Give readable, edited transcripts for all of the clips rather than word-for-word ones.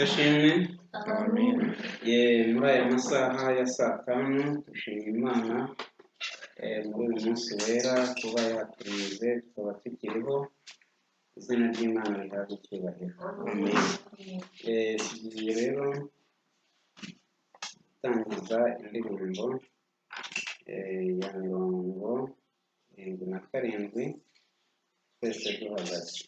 ashimwe. Amen. Muri aya masaha ya saa tanu dushimira Imana muri uyu munsi wera kuba yaturinze tukaba tukiriho. Izina ry'Imana rihabwe icyubahiro. Amen. Tugiye rero gutangiza indirimbo ya 77 twese duhagaze.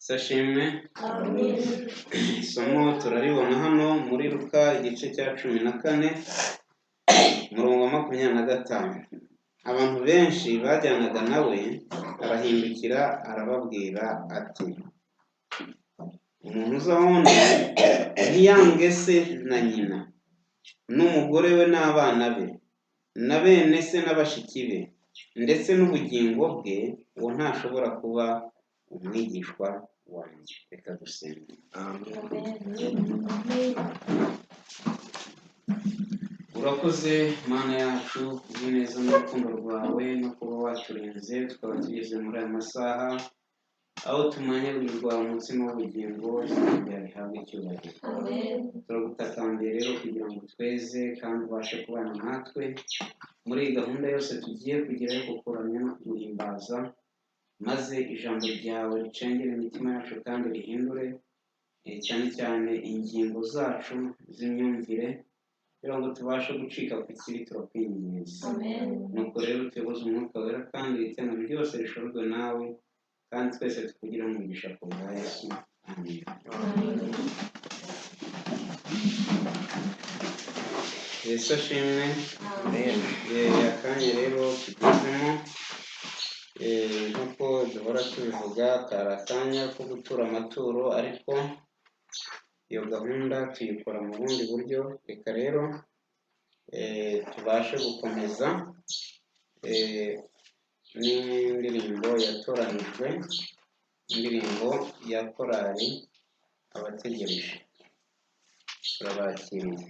sashimwe. Isomo turaribona hano muri Luka igice cya 14 umurongo wa 25. Abantu benshi bajyanaga nawe arahindukira arababwira ati, umuntu uza wundi ntiyange se na nyina n'umugore we n'abana be na bene se n'abashiki be ndetse n'ubugingo bwe, uwo ntashobora kuba umwigishwa wanjye. Reka dusenge. Urakoze Mana yacu kubw'ineza n'urukundo rwawe no kuba waturinze tukaba tugeze muri aya masaha aho tumanyirirwa umutsima w'ubugingo, izina rihabwa icyubahiro. Turagutakambiye rero kugira ngo tweze kandi ubashe kubana natwe muri iyi gahunda yose tugiye kugeraho yo kukuramya no kuguhimbaza, maze ijambo ryawe ricengere imitima yacu kandi rihindure cyane cyane ingingo zacu z'imyumvire kugira ngo tubashe gucika ku kibi. Turakwinginze nuko rero tuyoboze umwuka wera kandi iteraniro ryose rishorwe nawe kandi twese tukugira umugisha ku bwa Yesu. Amen. Yesu ashimwe. Akanya rero tugezemo nk'uko duhora tubivuga, kari akanya ko gutura amaturo, ariko iyo gahunda tuyikora mu bundi buryo. Reka rero tubashe gukomeza n'indirimbo yatoranijwe, indirimbo ya korali abategereje. Turabakiriye.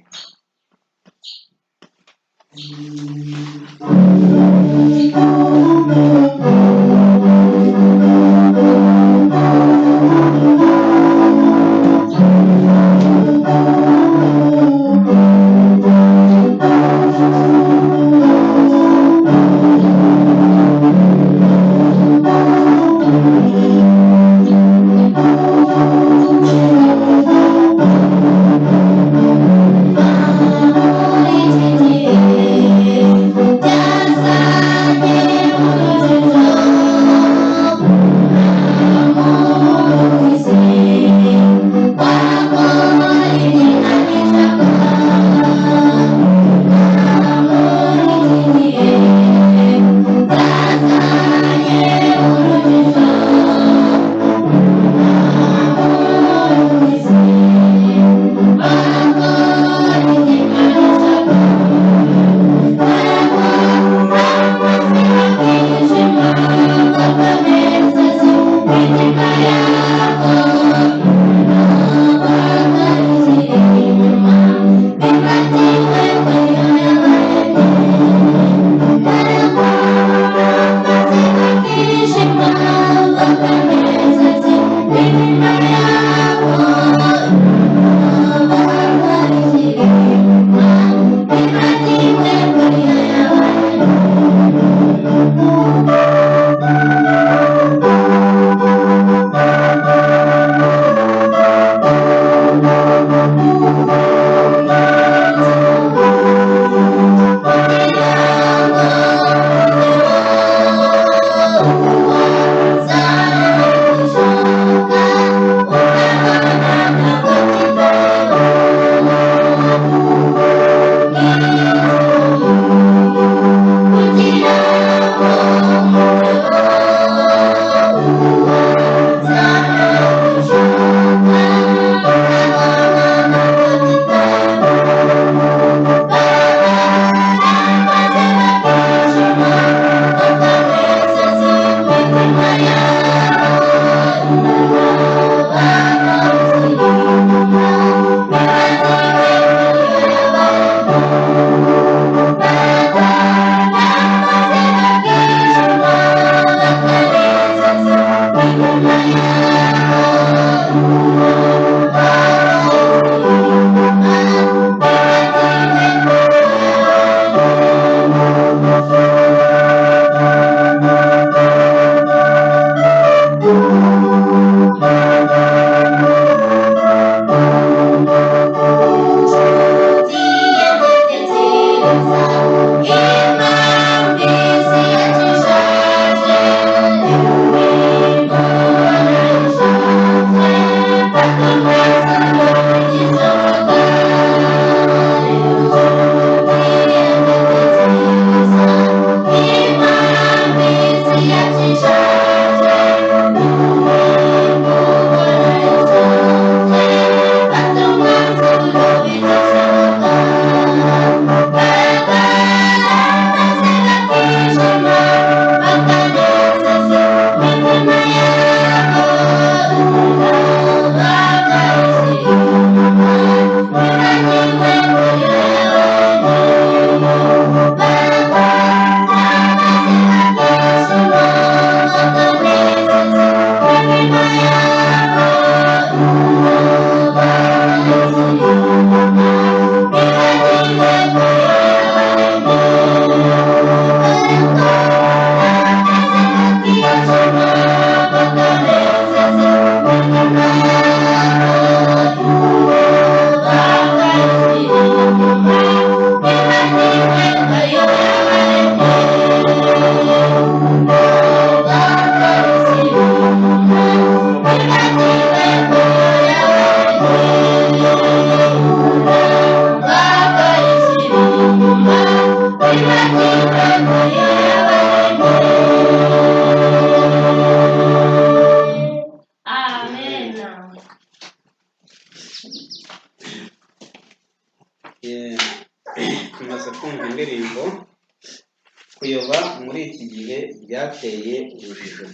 kuyoba muri iki gihe byateye urujijo.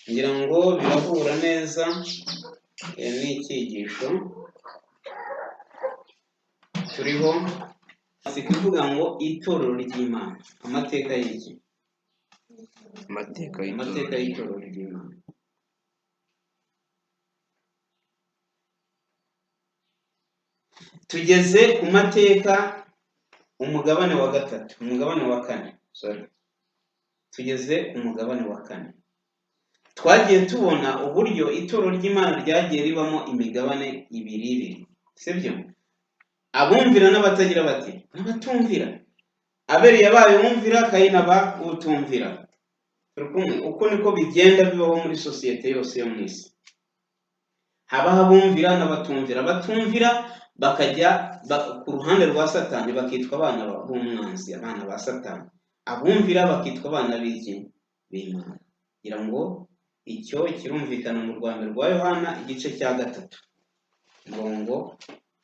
Ngira ngo birahura neza n'icyigisho turiho, si kuvuga ngo itorero ry'Imana, amateka y'iki? amateka y'itorero ry'Imana. Tugeze ku mateka umugabane wa gatatu, umugabane wa kane, tugeze ku mugabane wa kane. Twagiye tubona uburyo itorero ry'Imana ryagiye ribamo imigabane ibiri, sibyo? Abumvira n'abatagira bati n'abatumvira. Abeli yabaye umvira, Kayini aba utumvira. Uko niko bigenda bibaho muri sosiyete yose yo mu isi. Habaho abumvira n'abatumvira. Abatumvira bakajya ku ruhande rwa Satani, bakitwa abana b'umwanzi, abana ba Satani. Abumvira bakitwa abana b'Imana. Kugira ngo icyo kirumvikana mu Rwanda rwa Yohana igice cya 3 umurongo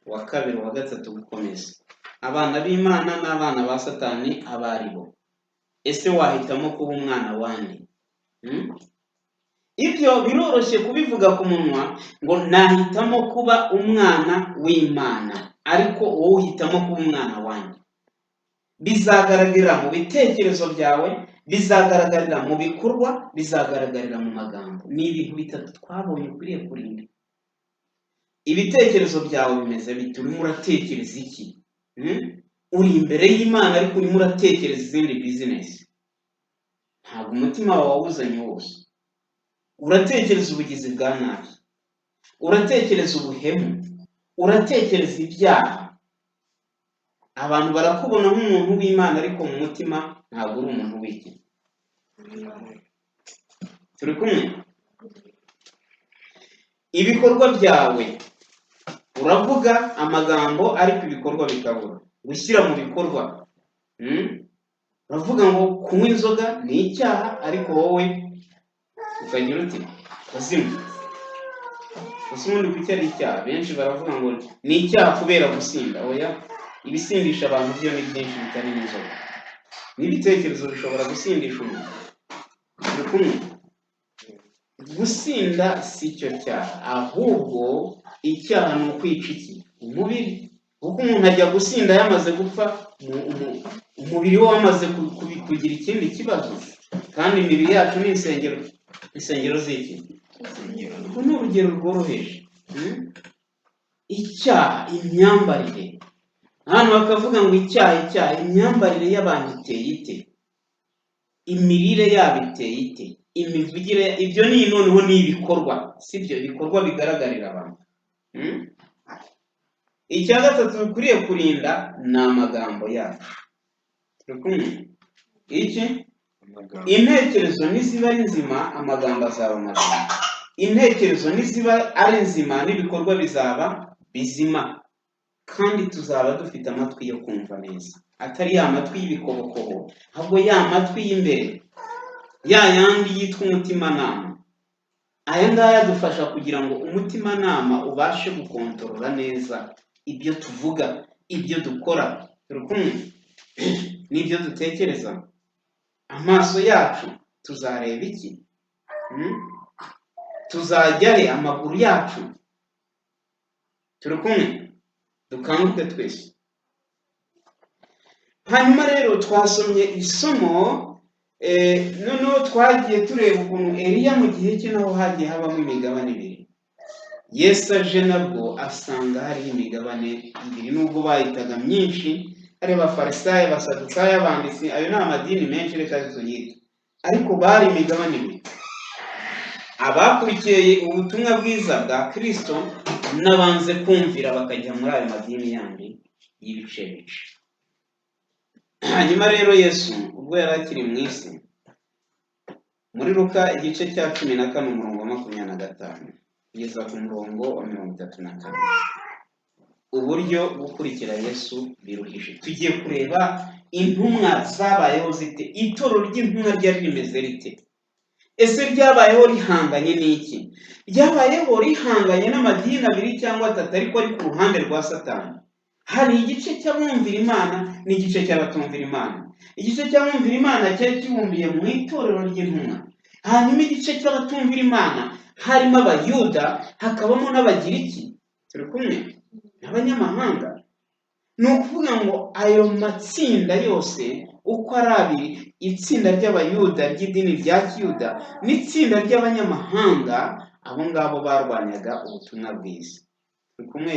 wa 2 wa 3 gukomeza. Abana b'Imana n'abana ba Satani abaribo. Ese wahitamo kuba umwana wande? Ibyo biroroshye kubivuga ku munwa ngo nahitamo kuba umwana w'Imana, ariko wowe uhitamo kuba umwana wande. Bizagaragarira mu bitekerezo byawe, bizagaragarira mu bikorwa, bizagaragarira mu magambo. Ni ibintu bitatu twabonye ukwiriye kurinda. Ibitekerezo byawe bimeze bite? Urimo uratekereza iki? Uri imbere y'Imana ariko urimo uratekereza izindi bizinesi. Ntabwo umutima wawe wawuzanye wose. Uratekereza ubugizi bwa nabi, uratekereza ubuhemu, uratekereza ibyaha. Abantu barakubona nk'umuntu w'Imana ariko mu mutima ntabwo uri umuntu w'iki. Turi kumwe? Ibikorwa byawe, uravuga amagambo ariko ibikorwa bikabura. Gushyira mu bikorwa, uravuga ngo kunywa inzoga ni icyaha, ariko wowe ukagira uti kuzimya. Gusa ubundi kuki ari icyaha? Benshi baravuga ngo ni icyaha kubera gusinda. Oya, ibisindisha abantu byo ni byinshi bitari n'inzoga. N'ibitekerezo bishobora gusindisha umuntu. Turi kumwe? Gusinda si cyo cyaha, ahubwo icyaha ni ukwica iki? Umubiri. Kuko umuntu ajya gusinda yamaze gupfa, umubiri we wamaze kugira ikindi kibazo. Kandi imibiri yacu ni insengero z'iki? Urwo ni urugero rworoheje. Icyaha, imyambarire. Hano bakavuga ngo icyaha, imyambarire y'abantu iteye ite? Imirire yabo iteye ite? Imivugire, ibyo ni noneho ni ibikorwa, sibyo? Ibikorwa bigaragarira abantu. Icya gatatu dukwiriye kurinda ni amagambo yacu. Turi kumwe? Iki? Intekerezo niziba ari nzima, amagambo azaba mazima. Intekerezo niziba ari nzima, n'ibikorwa bizaba bizima. Kandi tuzaba dufite amatwi yo kumva neza, atari ya matwi y'ibikobokobo, ahubwo ya matwi y'imbere, ya yandi yitwa umutimanama. Aya ngaya adufasha kugira ngo umutimanama ubashe gukontorora neza ibyo tuvuga, ibyo dukora. Turi kumwe? N'ibyo dutekereza. Amaso yacu tuzareba iki? Tuzajya he? Amaguru yacu. Turi kumwe? Dukanguke twese. Hanyuma rero twasomye isomo, noneho twagiye tureba ukuntu Eliya mu gihe cye naho hagiye habamo imigabane ibiri. Yesu aje nabwo asanga hariho imigabane ibiri, nubwo bayitaga myinshi, ari abafarisayo, abasadukayo, abanditsi, ayo ni amadini menshi reka tuyite, ariko bari imigabane ibiri. Abakurikiye ubutumwa bwiza bwa Kristo n'abanze kumvira bakajya muri ayo madini yandi y'ibice bice. Hanyuma rero Yesu ubwo yari akiri mu isi, muri Luka igice cya 14 umurongo wa 25 kugeza ku murongo wa 34, uburyo gukurikira Yesu biruhije. Tugiye kureba intumwa zabayeho zite, itorero ry'intumwa ryari rimeze rite. Ese ryabayeho rihanganye n'iki? Ryabayeho rihanganye n'amadini abiri cyangwa atatu, ariko ari ku ruhande rwa Satani. Hari igice cy'abumvira Imana n'igice cy'abatumvira Imana. igice cy'abumvira Imana cyari kibumbiye mu itorero ry'intumwa. Hanyuma igice cy'abatumvira Imana harimo Abayuda, hakabamo n'Abagiriki, turi kumwe n'abanyamahanga. Ni ukuvuga ngo ayo matsinda yose uko ari abiri, itsinda ry'Abayuda ry'idini rya Kiyuda n'itsinda ry'abanyamahanga, abo ngabo barwanyaga ubutumwa bwiza. Turi kumwe.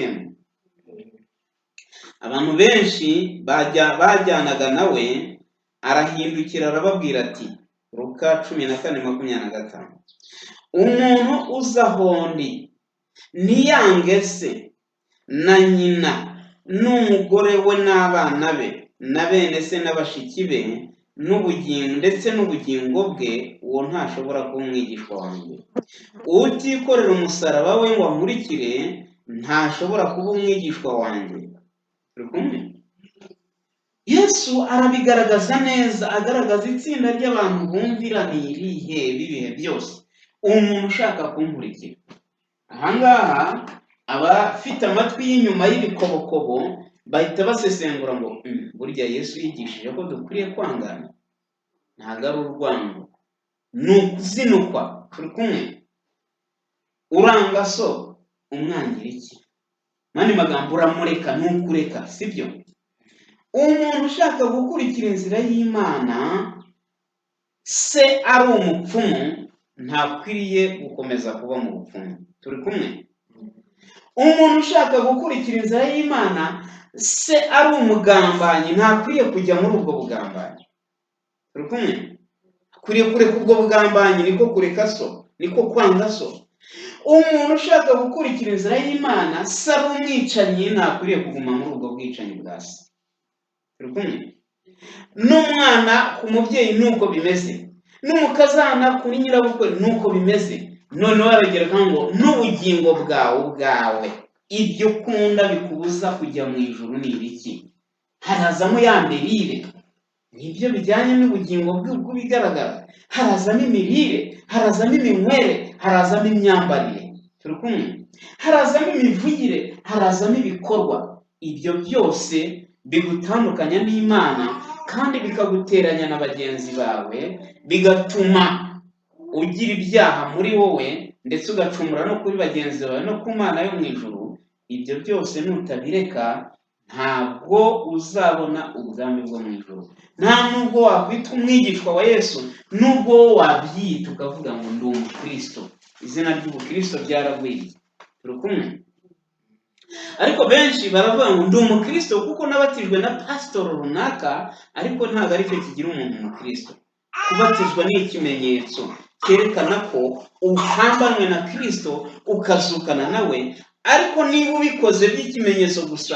Abantu benshi bajyanaga nawe, arahindukira arababwira ati, Luka 14:25, umuntu uza aho ndi ntiyange se na nyina n'umugore we n'abana be na bene se n'abashiki be n'ubugingo ndetse n'ubugingo bwe, uwo ntashobora kuba umwigishwa wanjye. Utikorera umusaraba we ngo ankurikire ntashobora kuba umwigishwa wanjye. Turi kumwe. Yesu arabigaragaza neza, agaragaza itsinda ry'abantu bumvira ni irihe bibihe byose. Umuntu ushaka kunkurikira, ahangaha abafite amatwi y'inyuma y'ibikobokobo bahita basesengura ngo burya Yesu yigishije ko dukwiriye kwangana. Ntabwo ari urwango, ni ukuzinukwa. Turi kumwe. Uranga so umwangira iki? Mani magambo uramureka ntukureka, sibyo? Umuntu ushaka gukurikira inzira y'Imana se ari umupfumu ntakwiriye gukomeza kuba mu bupfumu. Turi kumwe. Umuntu ushaka gukurikira inzira y'Imana se ari umugambanyi ntakwiriye kujya muri ubwo bugambanyi. Turi kumwe. Akwiriye kureka ubwo bugambanyi, niko kureka so, niko kwanga so. Umuntu ushaka gukurikira inzira y'Imana se ari umwicanyi ntakwiriye kuguma muri ubwo bwicanyi bwa se. Turi kumwe. N'umwana ku mubyeyi nuko bimeze, n'umukazana kuri nyirabukwe nuko bimeze. Noneho aragereka ngo n'ubugingo bwawe ibyo ukunda bikubuza kujya mu ijuru ni ibiki? Harazamo ya mirire, nibyo bijyanye n'ubugingo bw'uko bigaragara. Harazamo imirire, harazamo iminywere, harazamo imyambarire. Turi kumwe. Harazamo imivugire, harazamo ibikorwa. Ibyo byose bigutandukanya n'Imana kandi bikaguteranya na bagenzi bawe, bigatuma ugira ibyaha muri wowe ndetse ugacumura no kuri bagenzi bawe no ku Mana yo mu ijuru. Ibyo byose nutabireka ntabwo uzabona ubwami bwo mu ijuru. Nta nubwo wakwita umwigishwa wa Yesu, nubwo wabyita ukavuga ngo ndi umukristo. Izina ry'ubukristo ryaragwiriye. Turi kumwe. Ariko benshi baravuga ngo ndi umukristo kuko nabatijwe na pastor runaka, ariko ntabwo ari cyo kigira umuntu umukristo. Kubatizwa ni ikimenyetso cyerekana ko uhambanywe na Kristo ukazukana nawe, ariko niba ubikoze by'ikimenyetso gusa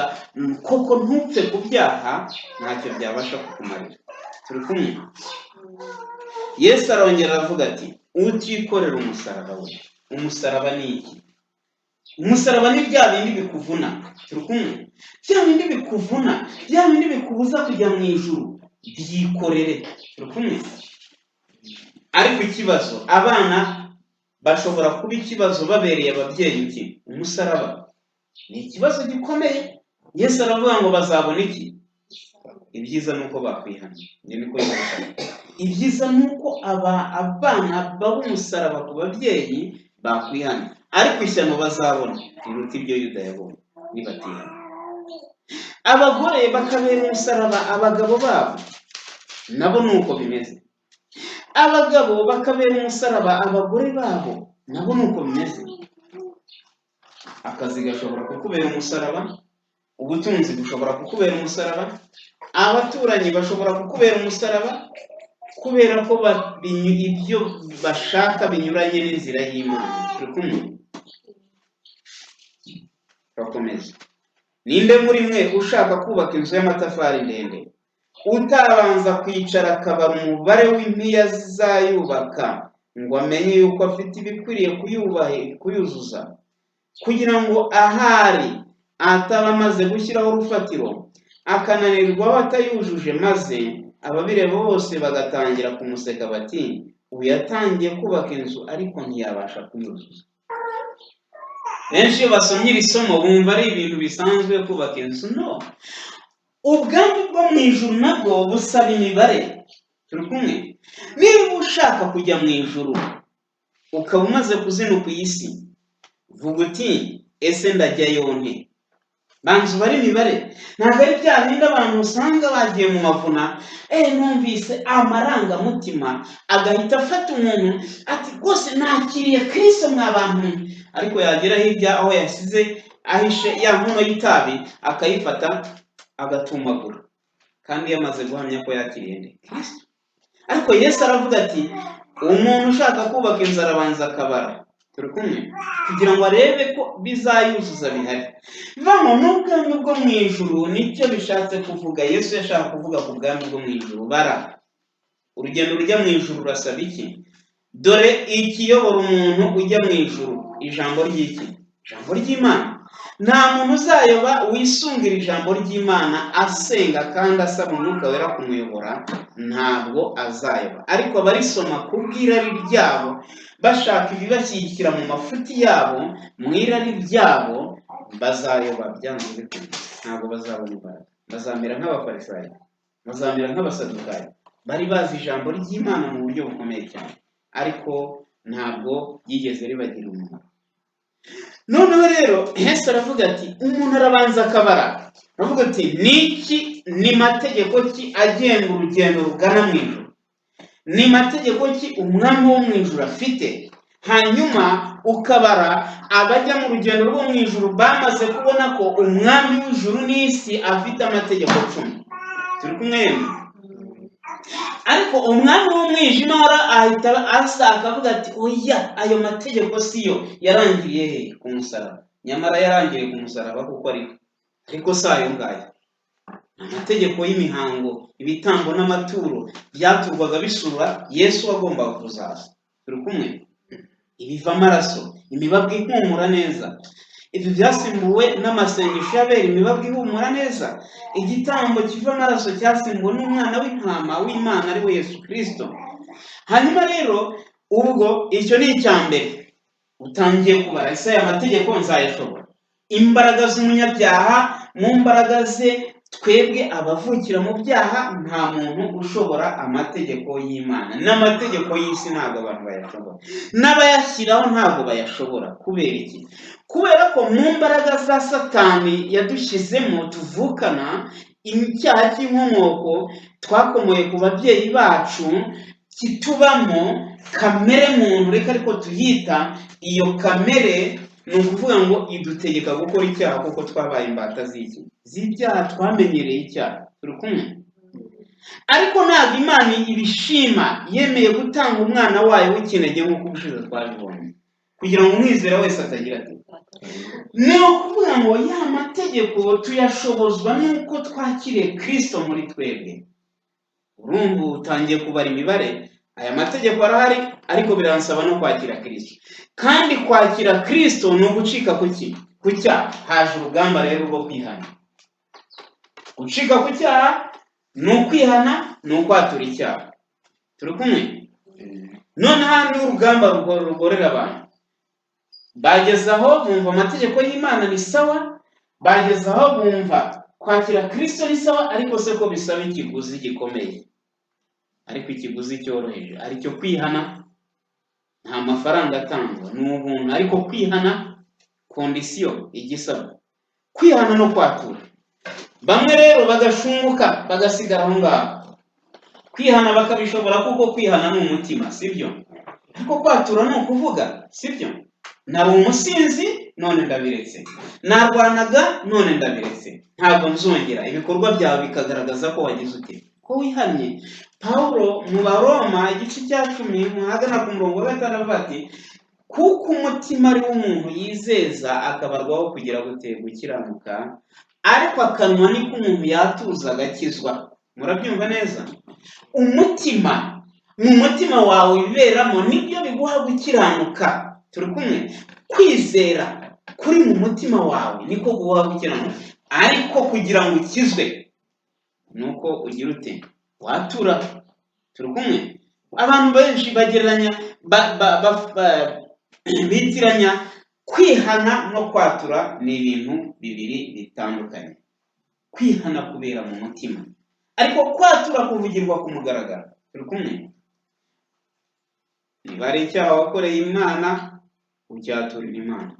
koko ntupfe ku byaha, ntacyo byabasha kukumarira. Turi kumwe. Yesu arongera aravuga ati, utikorera umusaraba we. Umusaraba ni iki? Umusaraba ni bya bindi bikuvuna. Turi kumwe. Bya bindi bikuvuna, bya bindi bikubuza kujya mu ijuru, byikorere. Turi kumwe. Ariko ikibazo, abana bashobora kuba ikibazo babereye ababyeyi iki? Umusaraba ni ikibazo gikomeye. Yesu aravuga ngo bazabona iki? Ibyiza nuko bakwihana. Niko yibukana. Ibyiza nuko abana baba umusaraba ku babyeyi bakwihana. Ariko ishyano bazabona riruta ibyo Yuda yabonye nibatihana. Abagore bakabera umusaraba abagabo babo, nabo nuko bimeze. Abagabo bakabera umusaraba abagore babo, nabo nuko bimeze. Akazi gashobora kukubera umusaraba, ubutunzi bushobora kukubera umusaraba, abaturanyi bashobora kukubera umusaraba, kubera ko ibyo bashaka binyuranye n'inzira y'Imana. Turi kumwe. Turakomeza. Ninde muri mwe ushaka kubaka inzu y'amatafari ndende utabanza kwicara akabara umubare w'impiya zizayubaka ngo amenye yuko afite ibikwiriye kuyuzuza, kugira ngo ahari ataba amaze gushyiraho urufatiro akananirwa batayujuje, maze ababireba bose bagatangira kumuseka bati, ubu yatangiye kubaka inzu ariko ntiyabasha kuyuzuza. Benshi iyo basomye iri somo bumva ari ibintu bisanzwe kubaka inzu. No, ubwami bwo mu ijuru nabwo busaba imibare. Turi kumwe? Niba ushaka kujya mu ijuru ukaba umaze kuzinuka iyi si, vuga uti ese ndajyayo nte? Banza ubare imibare. Ntabwo ari bya bindi abantu usanga bagiye mu mavuna, numvise amarangamutima agahita afata umuntu ati rwose nakiriye Kristo mwa bantu, ariko yagera hirya aho yasize ahishe ya nkono y'itabi akayifata agatumagura, kandi yamaze guhamya ko yakiriye Kristo. Ariko Yesu aravuga ati umuntu ushaka kubaka inzu arabanza akabara. Turi kumwe? Kugira ngo arebe ko bizayuzuza bihari. Vamo n'ubwami bwo mu ijuru nicyo bishatse kuvuga. Yesu yashaka kuvuga ku bwami bwo mu ijuru. Bara urugendo rujya mu ijuru rurasaba iki? Dore ikiyobora umuntu ujya mu ijuru, ijambo ry'iki? Ijambo ry'Imana. Nta muntu uzayoba wisungira ijambo ry'Imana asenga kandi asaba umwuka wera kumuyobora, ntabwo azayoba. Ariko abarisoma ku bw'irari ryabo, bashaka ibibashyigikira mu mafuti yabo, mu irari ryabo, bazayoba byanze bikunze. Ntabwo bazabona imbaraga. Bazamera nk'abafarisayo, bazamera nk'abasadukayo. Bari bazi ijambo ry'Imana mu buryo bukomeye cyane, ariko ntabwo yigeze ribagira umumaro. Noneho rero Yesu aravuga ati umuntu arabanza akabara. Aravuga ati ni mategeko ki agenga urugendo rugana mu ijuru? Ni mategeko ki umwami wo mu ijuru afite? Hanyuma ukabara abajya mu rugendo rwo mu ijuru bamaze kubona ko umwami w'ijuru n'isi afite amategeko 10. Turi kumwe? Ariko umwami w'umwijima ahita asa akavuga ati oya, ayo mategeko siyo. Yarangiriye he? Ku musaraba. Nyamara yarangiriye ku musaraba kuko ariko sayo ngayo. Amategeko y'imihango, ibitambo n'amaturo byaturwaga bisura Yesu wagombaga kuzaza. Turi kumwe? Ibiva amaraso, imibabwa ihumura neza. Ibi byasimbuwe n'amasengesho y'abera, imibabwa ihumura neza. Igitambo kiva amaraso cyasimbuwe n'umwana w'intama w'Imana ari we Yesu Kristo. Hanyuma rero ubwo icyo ni icyambere. Utangiye kubara ese aya mategeko nzayashobora? Imbaraga z'umunyabyaha, mu mbaraga ze twebwe abavukira mu byaha, nta muntu ushobora amategeko y'Imana. N'amategeko y'isi ntabwo abantu bayashobora, n'abayashyiraho ntabwo bayashobora. Kubera iki? Kubera ko mu mbaraga za Satani yadushyizemo tuvukana, icyaha cy'inkomoko twakomoye ku babyeyi bacu kitubamo, kamere muntu, reka ariko tuyita. Iyo kamere ni ukuvuga ngo idutegeka gukora icyaha kuko twabaye imbata z'ibyaha, twamenyereye icyaha. Turi kumwe? Ariko ntabwo Imana ibishima yemeye gutanga umwana wayo w'ikinege nk'uko ubushize twabibonye, kugira ngo umwizera wese atagira ati. Ni ukuvuga ngo ya mategeko tuyashobozwa n'uko twakiriye Kristo muri twebwe. Urumva utangiye kubara imibare. Aya mategeko arahari, ariko biransaba no kwakira Kristo. Kandi kwakira Kristo ni ugucika ku cyaha. Haje urugamba rero rwo kwihana. Gucika ku cyaha ni ukwihana, ni ukwatura icyaha. Turi kumwe? None hano urugamba rugorera abantu. Bageze aho bumva amategeko y'Imana ni sawa, bageze aho bumva kwakira Kristo ni sawa, ariko se ko bisaba ikiguzi gikomeye. Ariko ikiguzi cyoroheje ari cyo kwihana. Nta mafaranga atangwa, ni ubuntu. Ariko kwihana kondisiyo igisaba, kwihana no kwatura. Bamwe rero bagashunguka bagasigara aho ngaho. Kwihana bakabishobora kuko kwihana ni umutima, sibyo? Ariko kwatura ni ukuvuga, sibyo? Nari umusinzi none ndabiretse, narwanaga none ndabiretse, ntabwo nzongera. Ibikorwa byawe bikagaragaza ko wagize ute, ko wihannye. Pawulo mu Baroma igice cya 10 ahagana ku murongo wa 5 ati kuko umutima ari w'umuntu yizeza akabarwaho kugira gukiranuka, ariko akanwa niko umuntu yatuza agakizwa. Murabyumva neza? Umutima, mu mutima wawe biberamo nibyo biguha gukiranuka. Turi kumwe? Kwizera kuri mu mutima wawe niko guha gukiranuka. Ariko kugira ngo ukizwe nuko ugira ute, watura. Turi kumwe? Abantu benshi bagereranya bitiranya kwihana no kwatura, ni ibintu bibiri bitandukanye. kwihana kubera mu mutima, ariko kwatura kuvugirwa ku mugaragaro. Turi kumwe? Niba ari icyaha wakoreye Imana, ucyaturira Imana,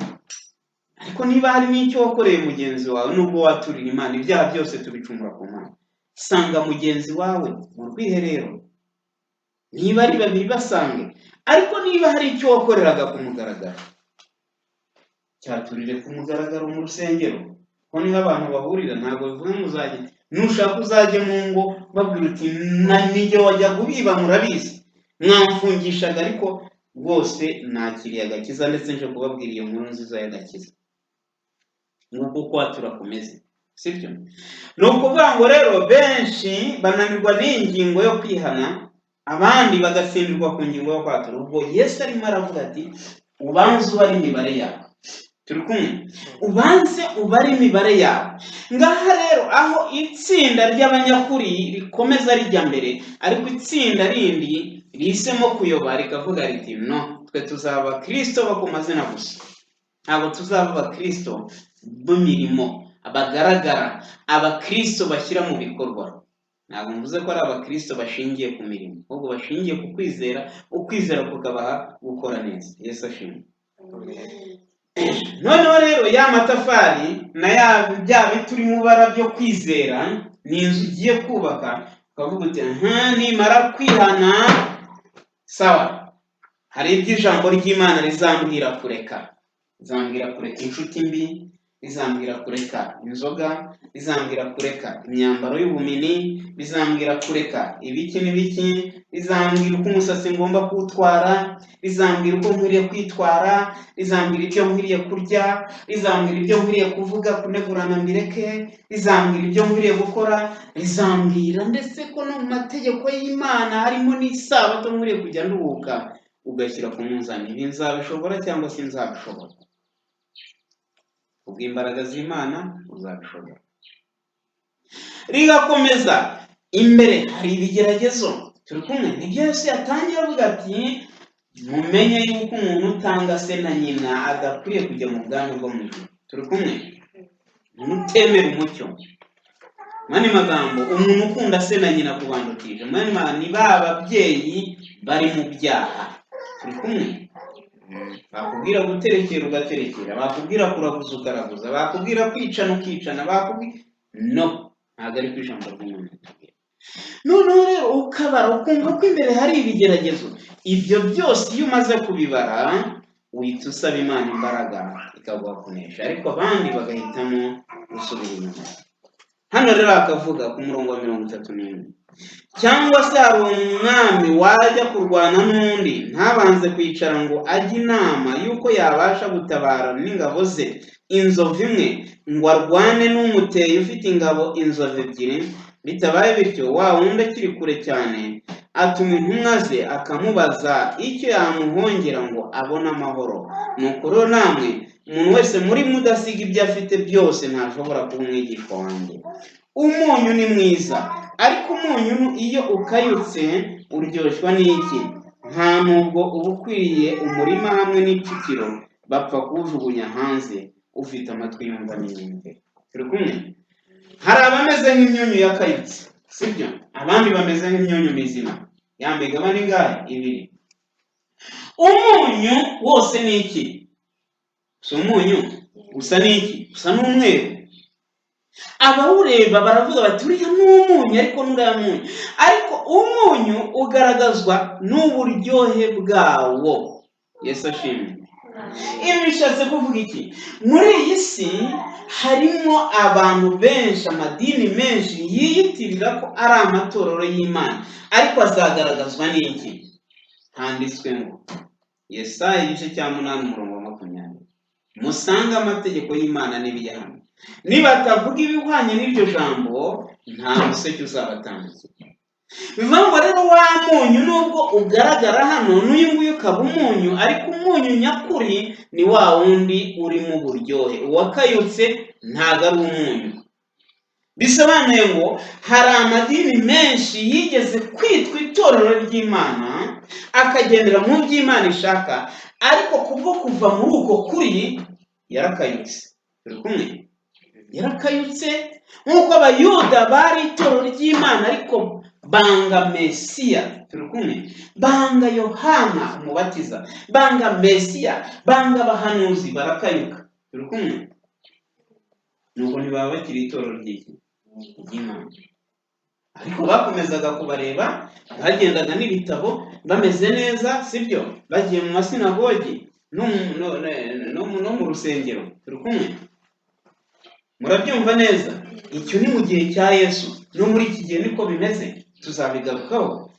ariko niba hari n'icyo wakoreye mugenzi wawe, nubwo waturira Imana, ibyaha byose tubicumura ku Mana. Sanga mugenzi wawe mu rwiherero, niba ari babiri basange, ariko niba hari icyo wakoreraga ku mugaragaro, cyaturire ku mugaragaro mu rusengero. Ko niho abantu bahurira, ntabwo bivuga ngo uzajye, nushaka uzajye mu ngo babwira uti nijye wajya kubiba, murabizi mwamfungishaga, ariko rwose nakiriye agakiza, ndetse nje kubabwira iyo nkuru nziza y'agakiza. Nk'uko kwatura kumeze, sibyo? Ni ukuvuga ngo rero benshi bananirwa n'ingingo yo kwihana, abandi bagatsindirwa ku ngingo yo kwatura. Ubwo Yesu arimo aravuga ati ubanze ubare imibare yawe. Turi kumwe? Ubanze ubare imibare yawe. Ngaha rero aho itsinda ry'abanyakuri rikomeza rijya mbere, ariko itsinda rindi rihisemo kuyoba rikavuga riti no, twe tuzaba Kristo bo ku mazina gusa, ntabwo tuzaba abakristo b'imirimo bagaragara, abakristo bashyira mu bikorwa. Ntabwo mvuze ko ari abakristo bashingiye ku mirimo, ahubwo bashingiye ku kwizera, ukwizera kukabaha gukora neza. Yesu ashimwe. Noneho rero ya matafari na bya bituri mu bara byo kwizera, ni inzu ugiye kubaka, ukavuga uti nimara kwihana, sawa, hari ibyo ijambo ry'Imana rizambwira kureka. Rizambwira kureka inshuti mbi, rizambwira kureka inzoga, rizambwira kureka imyambaro y'ubumini, rizambwira kureka ibiki n'ibiki, rizambwira uko umusatsi ngomba kuwutwara, rizambwira uko nkwiriye kwitwara, rizambwira ibyo nkwiriye kurya, rizambwira ibyo nkwiriye kuvuga, kunegurana mbireke, rizambwira ibyo nkwiriye gukora, rizambwira ndetse ko no mu mategeko y'Imana harimo n'isabato nkwiriye kujya nduhuka. Ugashyira ku munzani, ibi nzabishobora cyangwa se nzabishobora? Kubw'imbaraga z'Imana uzabishobora. Rigakomeza imbere hari ibigeragezo. Turi kumwe? Nibyo Yesu yatangira avuga ati mumenye yuko umuntu utanga se na nyina adakwiye kujya mu bwami bwo mu ijuru. Turi kumwe? Umuntu utemera umucyo, mani magambo, umuntu ukunda se na nyina kubandukije, mani ni ba babyeyi bari mu byaha. Turi kumwe? Bakubwira guterekera ugaterekera, bakubwira kuraguza ukaraguza, bakubwira kwicana ukicana, bakubwira no, ntabwo ari ku ijambo ry'Imana. Noneho rero ukabara ukumva ko imbere hari ibigeragezo. Ibyo byose iyo umaze kubibara, uhita usaba Imana imbaraga ikaguha kunesha, ariko abandi bagahitamo gusubira inyuma. Hano rero akavuga ku murongo wa 31, cyangwa se hari umwami wajya kurwana n'undi ntabanze kwicara ngo ajye inama y'uko yabasha gutabara n'ingabo ze inzovu imwe, ngo arwane n'umuteye ufite ingabo inzovu ebyiri. Bitabaye bityo, wa wundi akiri kure cyane atuma intumwa ze akamubaza icyo yamuhongera ngo abone amahoro. Nuko rero namwe, umuntu wese muri mudasiga ibyo afite byose ntashobora kuba umwigishwa wanjye. Umunyu ni mwiza, ariko umunyu iyo ukayutse uryoshwa n'iki? Nta nubwo uba ukwiriye umurima hamwe n'ipfukiro bapfa kuwujugunya hanze. Ufite amatwi yumva n'iyumve. Turi kumwe? Hari abameze nk'imyunyu yakayutse, sibyo? Abandi bameze nk'imyunyu mizima. Ya migabane ingahe? 2. Umunyu wose ni iki? Si umunyu usa n'iki? Usa n'umweru. Abawureba baravuga bati uriya ni umunyu, ariko n'uriya munyu. Ariko umunyu ugaragazwa n'uburyohe bwawo. Yesu ashimwe. Ibi bishatse kuvuga iki? Muri iyi si harimo abantu benshi, amadini menshi yiyitirira ko ari amatorero y'Imana, ariko azagaragazwa n'iki? Handitswe ngo Yesaya igice cya 8 umurongo wa 20, musange amategeko y'Imana n'ibiyahano, nibatavuga ibihwanye n'iryo jambo nta museke uzabatambukira. Bivuga ngo rero wa munyu nubwo ugaragara hano n'uyu nguyu ukaba umunyu, ariko umunyu nyakuri ni wa wundi urimo uburyohe. Uwakayutse ntabwo ari umunyu. Bisobanuye ngo hari amadini menshi yigeze kwitwa itorero ry'Imana, akagendera mu by'Imana ishaka, ariko kubwo kuva muri uko kuri yarakayutse. Turi kumwe? yarakayutse nk'uko abayuda bari itorero ry'Imana ariko banga Mesiya. Turi kumwe? Banga Yohana umubatiza, banga Mesiya, banga abahanuzi, barakayuka. Turi kumwe? Nuko ntibaba bakiri itorero ry'Imana, ariko bakomezaga kubareba, bagendaga n'ibitabo bameze neza, sibyo? Bagiye mu masinagogi no mu rusengero. Turi kumwe? Murabyumva neza? Icyo ni mu gihe cya Yesu, no muri iki gihe niko bimeze, tuzabigarukaho.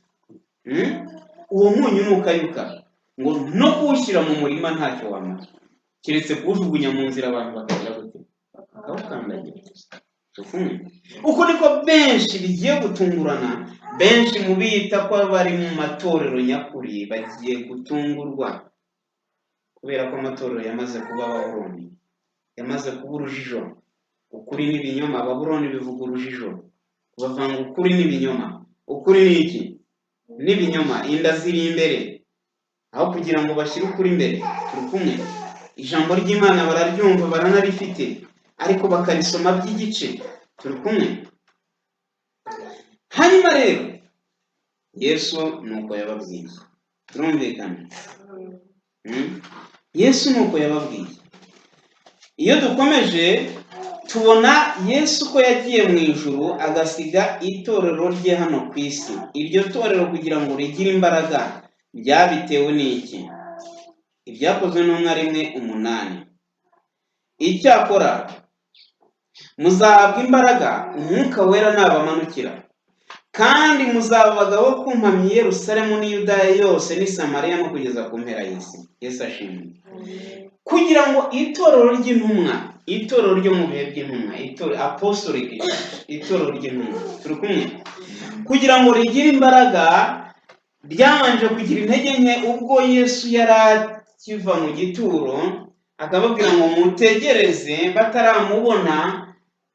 Uwo munyu nukayuka, ngo no kuwushyira mu murima ntacyo wamara, keretse kuwujugunya mu nzira abantu bakagira gute, bakawukandagira. Uko niko benshi bigiye gutungurana, benshi mu bita ko bari mu matorero nyakuri bagiye gutungurwa, kubera ko amatorero yamaze kuba Babuloni, yamaze kuba urujijo. Ukuri n'ibinyoma, Babuloni bivuga urujijo, bavanga ukuri n'ibinyoma. Ukuri ni iki? N'ibinyoma. Inda ziri imbere aho kugira ngo bashyire ukuri imbere. Turi kumwe? Ijambo ry'Imana bararyumva, baranarifite, ariko bakarisoma by'igice. Turi kumwe? Hanyuma rero Yesu nuko yababwiye. Turumvikana? Yesu nuko yababwiye. Iyo dukomeje tubona Yesu ko yagiye mu ijuru agasiga itorero rye hano ku isi. Iryo torero kugira ngo rigire imbaraga byabitewe n'iki? Ibyakozwe n'Intumwa 1:8. Icyakora muzahabwa imbaraga Umwuka Wera nabamanukira, kandi muzaba abagabo bo kumpamya i Yerusalemu n'i Yudaya yose n'i Samariya no kugeza ku mpera y'isi. Yesu ashimwe. Kugira ngo itorero ry'intumwa, itorero ryo mu bihe by'intumwa, itorero apostolic, itorero ry'intumwa, turi kumwe? Kugira ngo rigire imbaraga ryabanje kugira intege nke ubwo Yesu yari akiva mu gituro, akababwira ngo mutegereze, bataramubona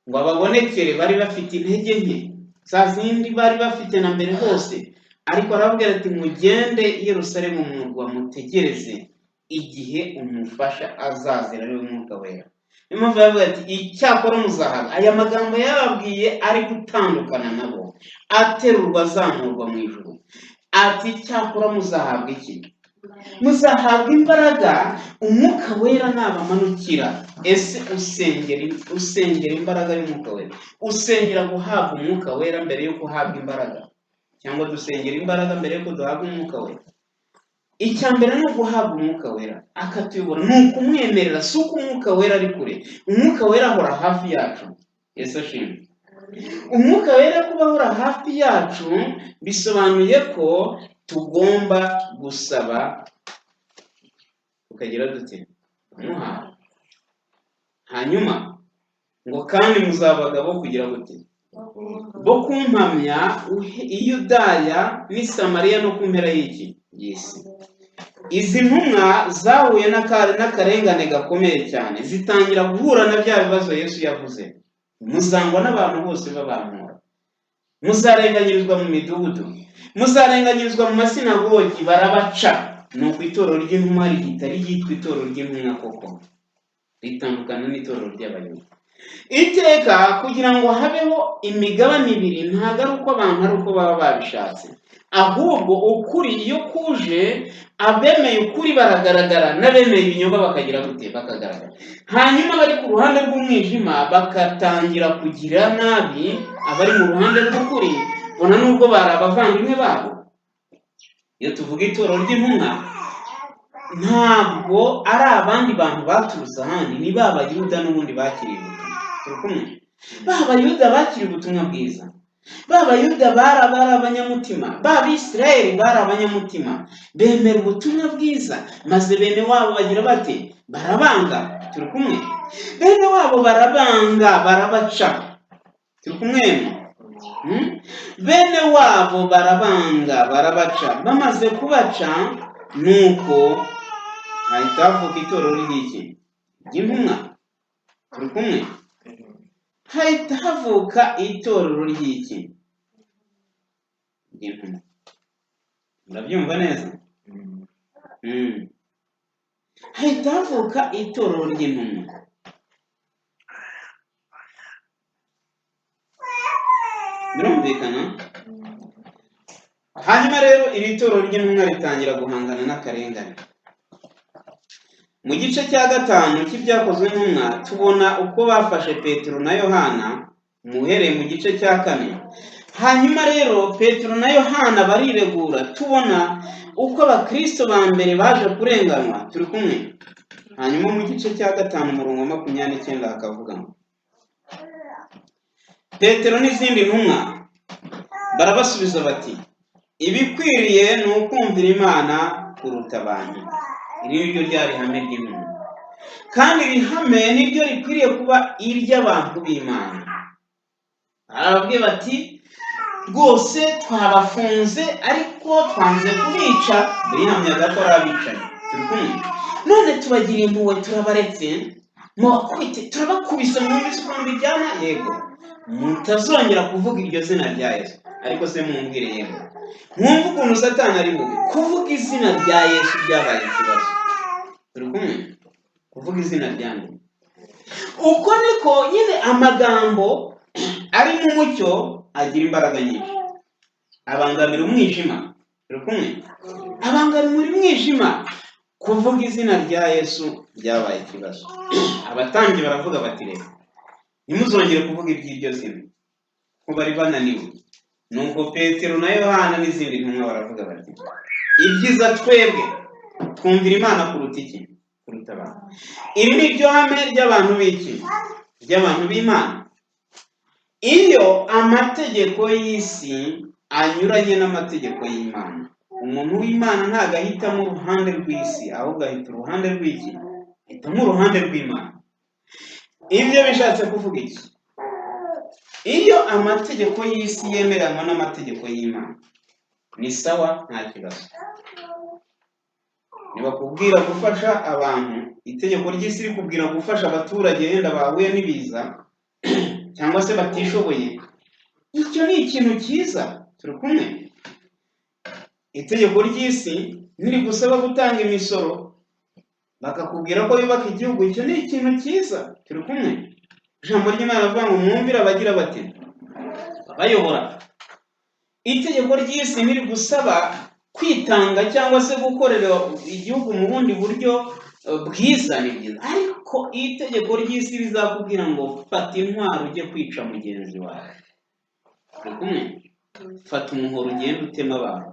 ngo ababonekere. Bari bafite intege nke za zindi bari bafite na mbere hose, ariko arababwira ati mugende i Yerusalemu mu murwa, mutegereze igihe umufasha azazira, ariwe Mwuka Wera. Niyo mpamvu yavuga ati icyakora muzahabwa. Aya magambo yababwiye ari gutandukana nabo, aterurwa azamurwa mu ijuru. Ati icyakora muzahabwa iki? Muzahabwa imbaraga Umwuka Wera nabamanukira. Ese usengera imbaraga y'Umwuka Wera? Usengera guhabwa Umwuka Wera mbere yo guhabwa imbaraga, cyangwa dusengera imbaraga mbere yo duhabwa Umwuka Wera? Icya mbere ni guhabwa Umwuka Wera akatuyobora, ni ukumwemerera. Si uko Umwuka Wera ari kure, Umwuka Wera ahora hafi yacu. Yesu ashimwe. Umwuka Wera kuba ahora hafi yacu bisobanuye ko tugomba gusaba, tukagira dute, umuha. Hanyuma ngo kandi muzaba abagabo kugira gute, bo kumpamya i Yudaya n'i Samariya no ku mpera y'iki y'isi. Izi ntumwa zahuye n'akarengane gakomeye cyane, zitangira guhura na bya bibazo Yesu yavuze. Muzangwa n'abantu bose babankura, muzarenganyirizwa mu midugudu, muzarenganyirizwa mu masinagogi, barabaca. Nuko itorero ry'intumwa rihita ryitwa itorero ry'intumwa koko, ritandukana n'itorero ry'abayuda. Iteka kugira ngo habeho imigabane ibiri, ntabwo ari uko abantu ari uko baba babishatse, ahubwo ukuri iyo kuje, abemeye ukuri baragaragara, n'abemeye ibinyoma bakagira gute, bakagaragara. Hanyuma abari ku ruhande rw'umwijima bagatangira kugira nabi abari mu ruhande rw'ukuri, bona nubwo bari abavandimwe babo. Iyo tuvuga itorero ry'intumwa, ntabwo ari abandi bantu baturutse ahandi, ni ba Bayuda n'ubundi bakiriye ubutumwa. Turi kumwe? Ba Bayuda bakiriye ubutumwa bwiza, ba Bayuda bari abanyamutima, ba Bisirayeli bari abanyamutima, bemera ubutumwa bwiza, maze bene wabo bagira bate, barabanga. Turi kumwe? Bene wabo barabanga, barabaca. Turi kumwe? Bene wabo barabanga, barabaca. Bamaze kubaca, nuko hahita havuka itorero ry'iki, ry'intumwa. Turi kumwe? Hahita havuka itorero ry'iki, ry'intumwa. Murabyumva neza? Hahita havuka itorero ry'intumwa. birumvikana. Hanyuma rero iri torero ry'intumwa ritangira guhangana n'akarengane. Mu gice cya 5 cy'ibyakozwe n'intumwa tubona uko bafashe Petero na Yohana, muhereye mu gice cya 4. Hanyuma rero Petero na Yohana bariregura, tubona uko abakristo ba mbere baje kurenganwa. Turi kumwe? Hanyuma mu gice cya 5 umurongo wa 29 hakavuga ngo Petero n'izindi ntumwa barabasubiza bati, ibikwiriye ni ukumvira Imana kuruta abantu. Iri niryo ryari ihame ry'intumwa, kandi iri hame niryo rikwiriye kuba iry'abantu b'Imana. Arababwiye bati, rwose twabafunze ariko twanze kubica. Bihamyaga ko ari abicanyi. Turi kumwe? None tubagiriye impuhwe, turabaretse, mubakubite, turabakubise, mwumvise ukuntu bijyana? Yego. Mutazongera kuvuga iryo zina rya Yesu. Ariko se mumbwire yego, mwumva ukuntu Satani ari bubi kuvuga izina rya Yesu byabaye ikibazo. Turi kumwe? Kuvuga izina rya nde? Uko niko nyine amagambo ari mu mucyo agira imbaraga nyinshi, abangamira umwijima. Turi kumwe? Abangamira umwijima. Kuvuga izina rya Yesu byabaye ikibazo. Abatambyi baravuga bati, rero ntimuzongere kuvuga iby'iryo zina, ko bari bananiwe. Nuko Petero na Yohana n'izindi ntumwa baravuga bati, ibyiza twebwe twumvira Imana kuruta iki? Kuruta abantu. Iri ni ryo hame ry'abantu b'iki? Ry'abantu b'Imana. Iyo amategeko y'isi anyuranye n'amategeko y'Imana, umuntu w'Imana ntabwo ahitamo uruhande rw'isi, ahubwo ahita uruhande rw'iki? Ahitamo uruhande rw'Imana. Ibyo bishatse kuvuga iki? Iyo amategeko y'isi yemeranywa n'amategeko y'Imana, ni sawa, nta kibazo. Nibakubwira gufasha abantu, itegeko ry'isi rikubwira gufasha abaturage yenda bahuye n'ibiza cyangwa se batishoboye, icyo ni ikintu cyiza. Turi kumwe? Itegeko ry'isi ntirigusaba gutanga imisoro, bakakubwira ko yubaka igihugu, icyo ni ikintu cyiza. Turi kumwe? Ijambo ry'Imana rivuga ngo mwumvire abagira bati, bayobora. Itegeko ry'isi ntirigusaba kwitanga cyangwa se gukorera igihugu mu bundi buryo bwiza, ni byiza. Ariko itegeko ry'isi rizakubwira ngo fata intwaro ujye kwica mugenzi wawe. Turi kumwe? Fata umuhoro ugende utema abantu.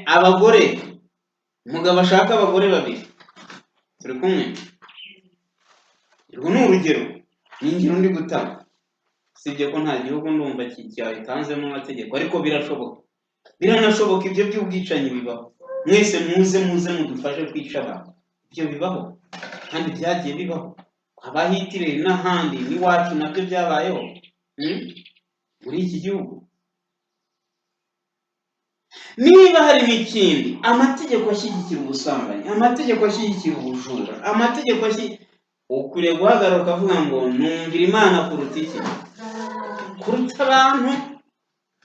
Abagore, umugabo ashaka abagore babiri. Turi kumwe? Urwo ni urugero, ni ingero ndi gutanga. Sibye ko nta gihugu ndumva cyatanzemo amategeko, ariko birashoboka. Biranashoboka, ibyo by'ubwicanyi bibaho. Mwese muze mudufashe kwica abantu. Ibyo bibaho kandi byagiye bibaho. Abahitireri n'ahandi n'iwacu nabyo byabayeho muri iki gihugu. Niba harimo ikindi, amategeko ashyigikira ubusambanyi, amategeko ashyigikira ubujura, amategeko ukwiriye guhagarara ukavuga ngo numvira Imana kuruta iki? Kuruta abantu.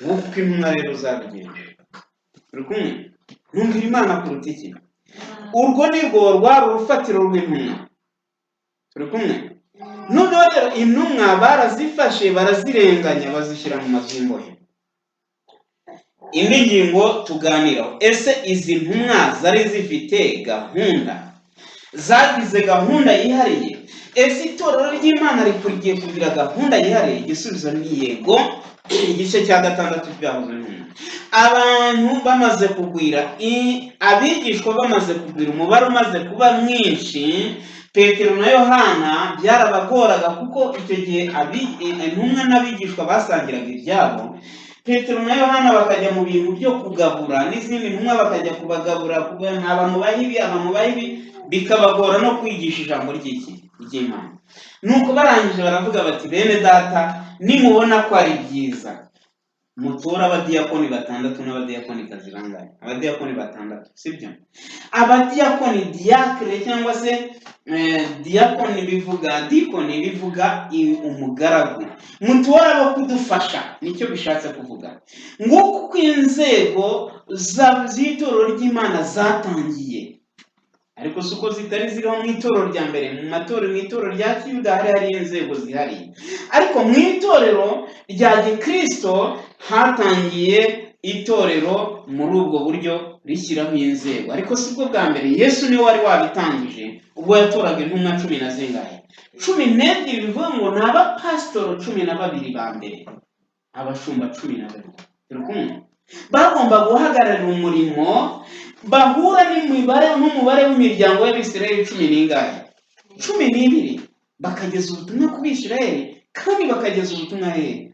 Nk'uko intumwa rero zabigenje. Turi kumwe? Numvira Imana kuruta iki? Urwo ni rwo rwari urufatiro rw'intumwa. Turi kumwe? Noneho rero intumwa barazifashe, barazirenganya, bazishyira mu mazu y'imbohe. Indi ngingo tuganiraho, ese izi ntumwa zari zifite gahunda? Zagize gahunda yihariye? Ese itorero ry'Imana rikwiye kugira gahunda yihariye? Igisubizo ni yego. Igice cya 6 cy'ibyakozwe n'intumwa. Abantu bamaze kugwira, abigishwa bamaze kugwira, umubare umaze kuba mwinshi, Petero na Yohana byarabagoraga kuko icyo gihe intumwa n'abigishwa basangiraga ibyabo. Petero na Yohana bakajya mu bintu byo kugabura, n'izindi ntumwa bakajya kubagabura, abamubaha ibi, bikabagora no kwigisha ijambo ry'Imana. Nuko barangije baravuga bati, bene data, nimubona ko ari byiza, mutora abadiyakoni 6 n'abadiyakonikazi bangahe? Abadiyakoni 6, sibyo? Abadiyakoni, diakre cyangwa se diyakoni dikoni bivuga umugaragu. Mutora abo kudufasha, nicyo bishatse kuvuga. Nguko inzego z'itorero ry'Imana zatangiye. ariko si uko zitari ziriho mu itorero rya mbere. Mu itorero rya kiyuda hari inzego zihariye, ariko mu itorero rya gikristo hatangiye itorero muri ubwo buryo rishyiraho inzego. Ariko si bwo bwa mbere, Yesu niwe wari wabitangije ubwo yatoraga intumwa 10 12 bivuga ngo ni abapasitoro 12 ba mbere, abashumba 12 turi kumwe, bagomba guhagararira umurimo, bahura n'umubare w'imiryango y'Abisirayeli 12 bakageza ubutumwa ku Bisirayeli, kandi bakageza ubutumwa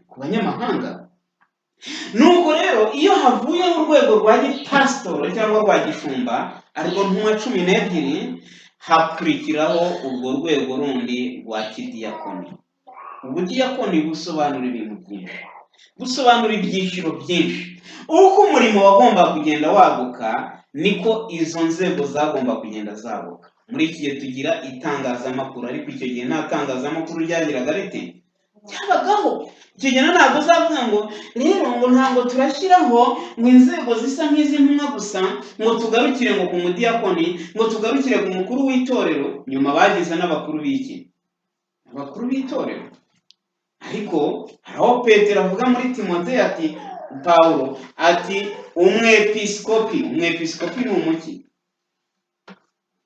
ku banyamahanga. Nuko rero iyo havuyeho urwego rwa gipasitoro cyangwa rwa gishumba ariko ntumwa 12, hakurikiraho urwo rwego rundi rwa kidiyakoni. Ubudiyakoni busobanura ibintu byinshi, busobanura ibyiciro byinshi. Uko umurimo wagomba kugenda waguka, niko izo nzego zagomba kugenda zaguka. Muri iki gihe tugira itangazamakuru, ariko icyo gihe nta tangazamakuru ryagiraga rite, cyabagaho. Icyo gihe ntabwo uzavuga ngo rero ngo ntabwo turashyiraho ngo inzego zisa nk'izi ntumwa gusa, ngo tugarukire ngo ku mudiyakoni, ngo tugarukire ku mukuru w'itorero. Nyuma bagize n'abakuru b'iki, abakuru b'itorero. Ariko aho Petero avuga muri Timoteyo ati, Pawulo ati umwepiskopi ni umuki?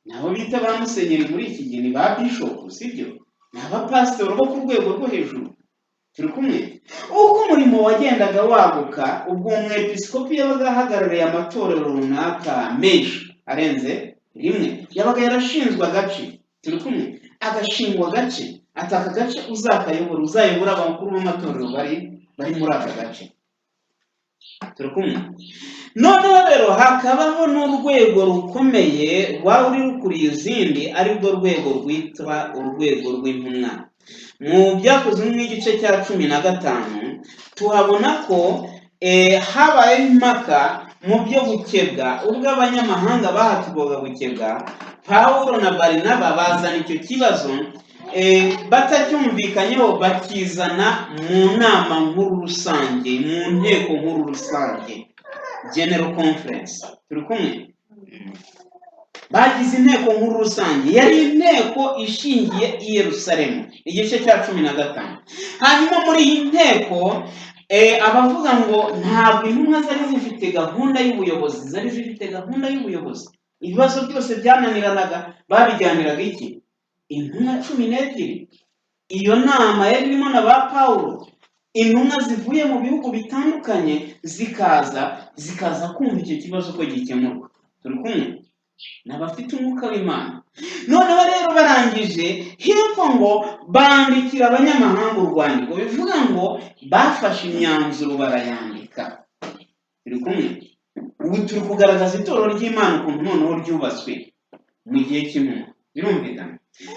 Nabo bita ba musenyeri muri iki gihe ni ba bishop, sibyo? Ni abapasitoro bo ku rwego rwo hejuru. Turi kumwe? Uko umurimo wagendaga waguka, ubwo umwepiskopi yabaga ahagarariye amatorero runaka menshi arenze rimwe, yabaga yarashinzwe agace. Turi kumwe? Agashingwa agace, ataka gace uzayobora abakuru b'amatorero bari muri aka gace. Turi kumwe? Noneho rero hakabaho n'urwego rukomeye rwari rukuriye izindi, arirwo rwego rwitwa urwego rw'intumwa. Mu Byakozwe n'igice cya 15 tuhabona ko habaye impaka mu byo gukebwa. Ubwo abanyamahanga bahatirwaga gukebwa, Pawulo na Barinaba bazana icyo kibazo, batacyumvikanyeho bakizana mu nama nkuru rusange, mu nteko nkuru rusange, General Conference. Turi kumwe? Bagize inteko nkuru rusange, yari inteko ishingiye i Yerusalemu, igice cya 15. Hanyuma muri iyi nteko abavuga ngo ntabwo intumwa zari zifite gahunda y'ubuyobozi, ibibazo byose byananiranaga, babijyaniraga iki? Intumwa 12. Iyo nama yari irimo na ba Pawulo. Intumwa zivuye mu bihugu bitandukanye zikaza kumva icyo kibazo ko gikemurwa. Turi kumwe? N'abafite umwuka w'Imana. Noneho rero barangije, hepfo ngo bandikira abanyamahanga urwandiko, bivuga ngo bafashe imyanzuro barayandika. Turi kumwe? Ubu turi kugaragaza itorero ry'Imana ukuntu noneho ryubatswe mu gihe cy'intumwa. Birumvikana?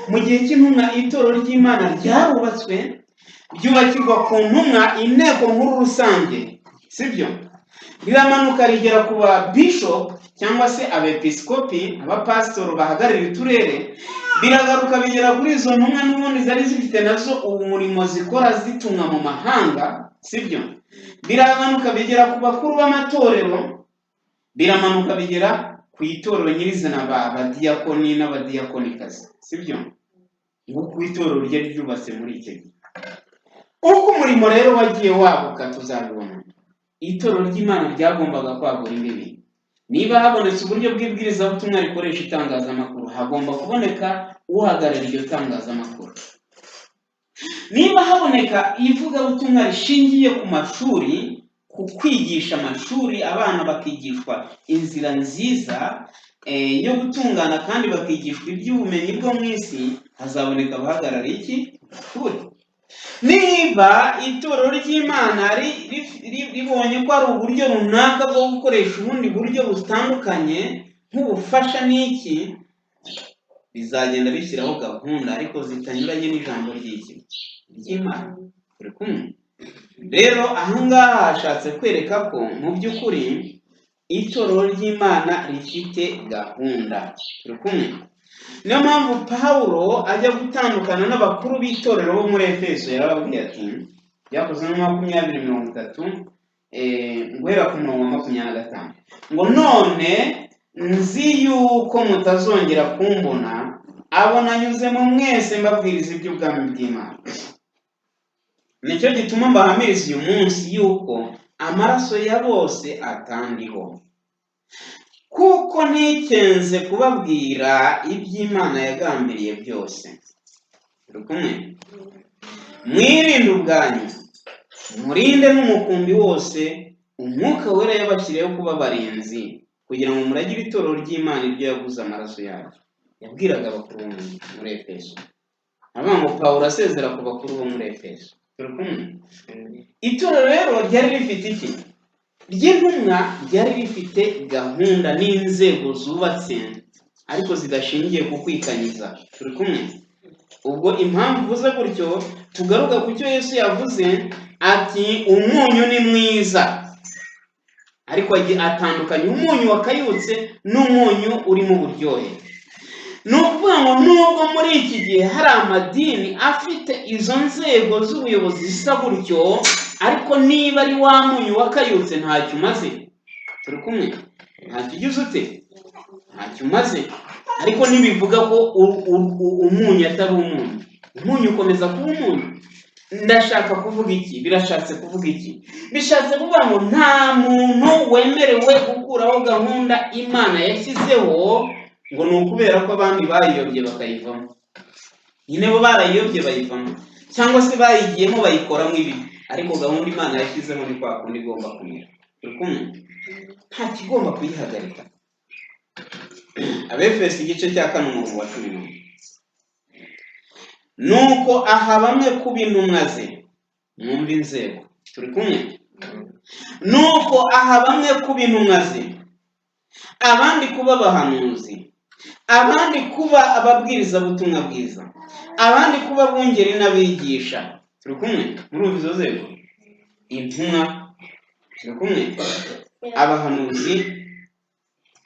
Mu gihe cy'intumwa itorero ry'Imana ryarubatswe, ryubakirwa ku ntumwa, inteko nkuru rusange, sibyo? Riramanuka rigera ku ba bishop cyangwa se abepiskopi, abapasitoro bahagarariye uturere, biragaruka bigera kuri izo ntumwa n'ubundi zari zifite nazo umurimo zikora zitumwa mu mahanga, sibyo? Biramanuka bigera ku bakuru b'amatorero, biramanuka bigera ku itorero nyirizina abadiyakoni n'abadiyakonikazi, sibyo? Nguko itorero ryari ryubatse muri icyo gihe. Uko umurimo rero wagiye waguka tuzabibona. Itorero ry'Imana ryagombaga kwagura imbibi. Niba habonetse uburyo bw'ibwirizabutumwa rikoresha itangazamakuru, hagomba kuboneka uhagarariye iryo tangazamakuru. Niba haboneka ivugabutumwa rishingiye ku mashuri, ku kwigisha amashuri, abana bakigishwa inzira nziza yo gutungana kandi bakigishwa iby'ubumenyi bwo mu isi, hazaboneka abahagarariye iki? Amashuri. Niba itorero ry'Imana ribonye ko ari uburyo runaka bwo gukoresha ubundi buryo butandukanye nk'ubufasha n'iki, bizagenda bishyiraho gahunda ariko zitanyuranye n'ijambo ry'Imana. Turi kumwe? Rero ahangaha hashatse kwereka ko mu by'ukuri itorero ry'Imana rifite gahunda. Turi kumwe? Niyo mpamvu Pawulo ajya gutandukana n'abakuru b'itorero bo muri Efeso, yarababwiye ati, Byakozwe no 20:30, guhera ku murongo wa 25, ngo none nzi yuko mutazongera kumbona abo nanyuze mu mwese mbabwiriza iby'ubwami bw'Imana. Nicyo gituma mbahamiriza uyu munsi yuko amaraso ya bose atandiho, kuko ntikenze kubabwira iby'Imana yagambiriye byose. Turi kumwe? Mwirinde ubwanyu, murinde n'umukumbi wose Umwuka Wera yabashyiriyeho kuba abarinzi, kugira ngo muragire itorero ry'Imana iryo yaguze amaraso yaryo. Yabwiraga abakuru bo muri Efeso. Avuga ngo Pawulo asezera ku bakuru bo muri Efeso. Turi kumwe? Itorero rero ryari rifite iki? Ry'intumwa ryari rifite gahunda n'inzego zubatse ariko zidashingiye ku kwikanyiza. Turi kumwe? Ubwo impamvu uvuze gutyo, tugaruka ku cyo Yesu yavuze ati umunyu ni mwiza, ariko atandukanye umunyu wakayutse n'umunyu urimo uburyohe. Ni ukuvuga ngo nubwo muri iki gihe hari amadini afite izo nzego z'ubuyobozi zisa gutyo, ariko niba ari wa munyu wakayutse ntacyo umaze. Turi kumwe? Ntacyo ugize ute? Ntacyo umaze. Ariko ntibivuga ko umunyu atari umunyu. Umunyu ukomeza kuba umunyu. Ndashaka kuvuga iki? Birashatse kuvuga iki? Bishatse kuvuga ngo nta muntu wemerewe gukuraho gahunda Imana yashyizeho ngo ni ukubera ko abandi bayiyobye bakayivamo. Nyine bo barayiyobye bayivamo, cyangwa se bayigiyemo bayikoramo ibi, ariko gahunda Imana yashyizeho ni kwa kundi igomba kumera. Turi kumwe? Nta kigomba kuyihagarika. Abefeso igice cya 4 umurongo wa 11. Nuko aha bamwe kuba intumwa ze, mwumva inzego. Turi kumwe? Nuko aha bamwe kuba intumwa ze, abandi kuba abahanuzi, abandi kuba ababwirizabutumwa bwiza, abandi kuba abungeri n'abigisha. Turi kumwe? Murumva izo nzego? Intumwa. Turi kumwe? Abahanuzi,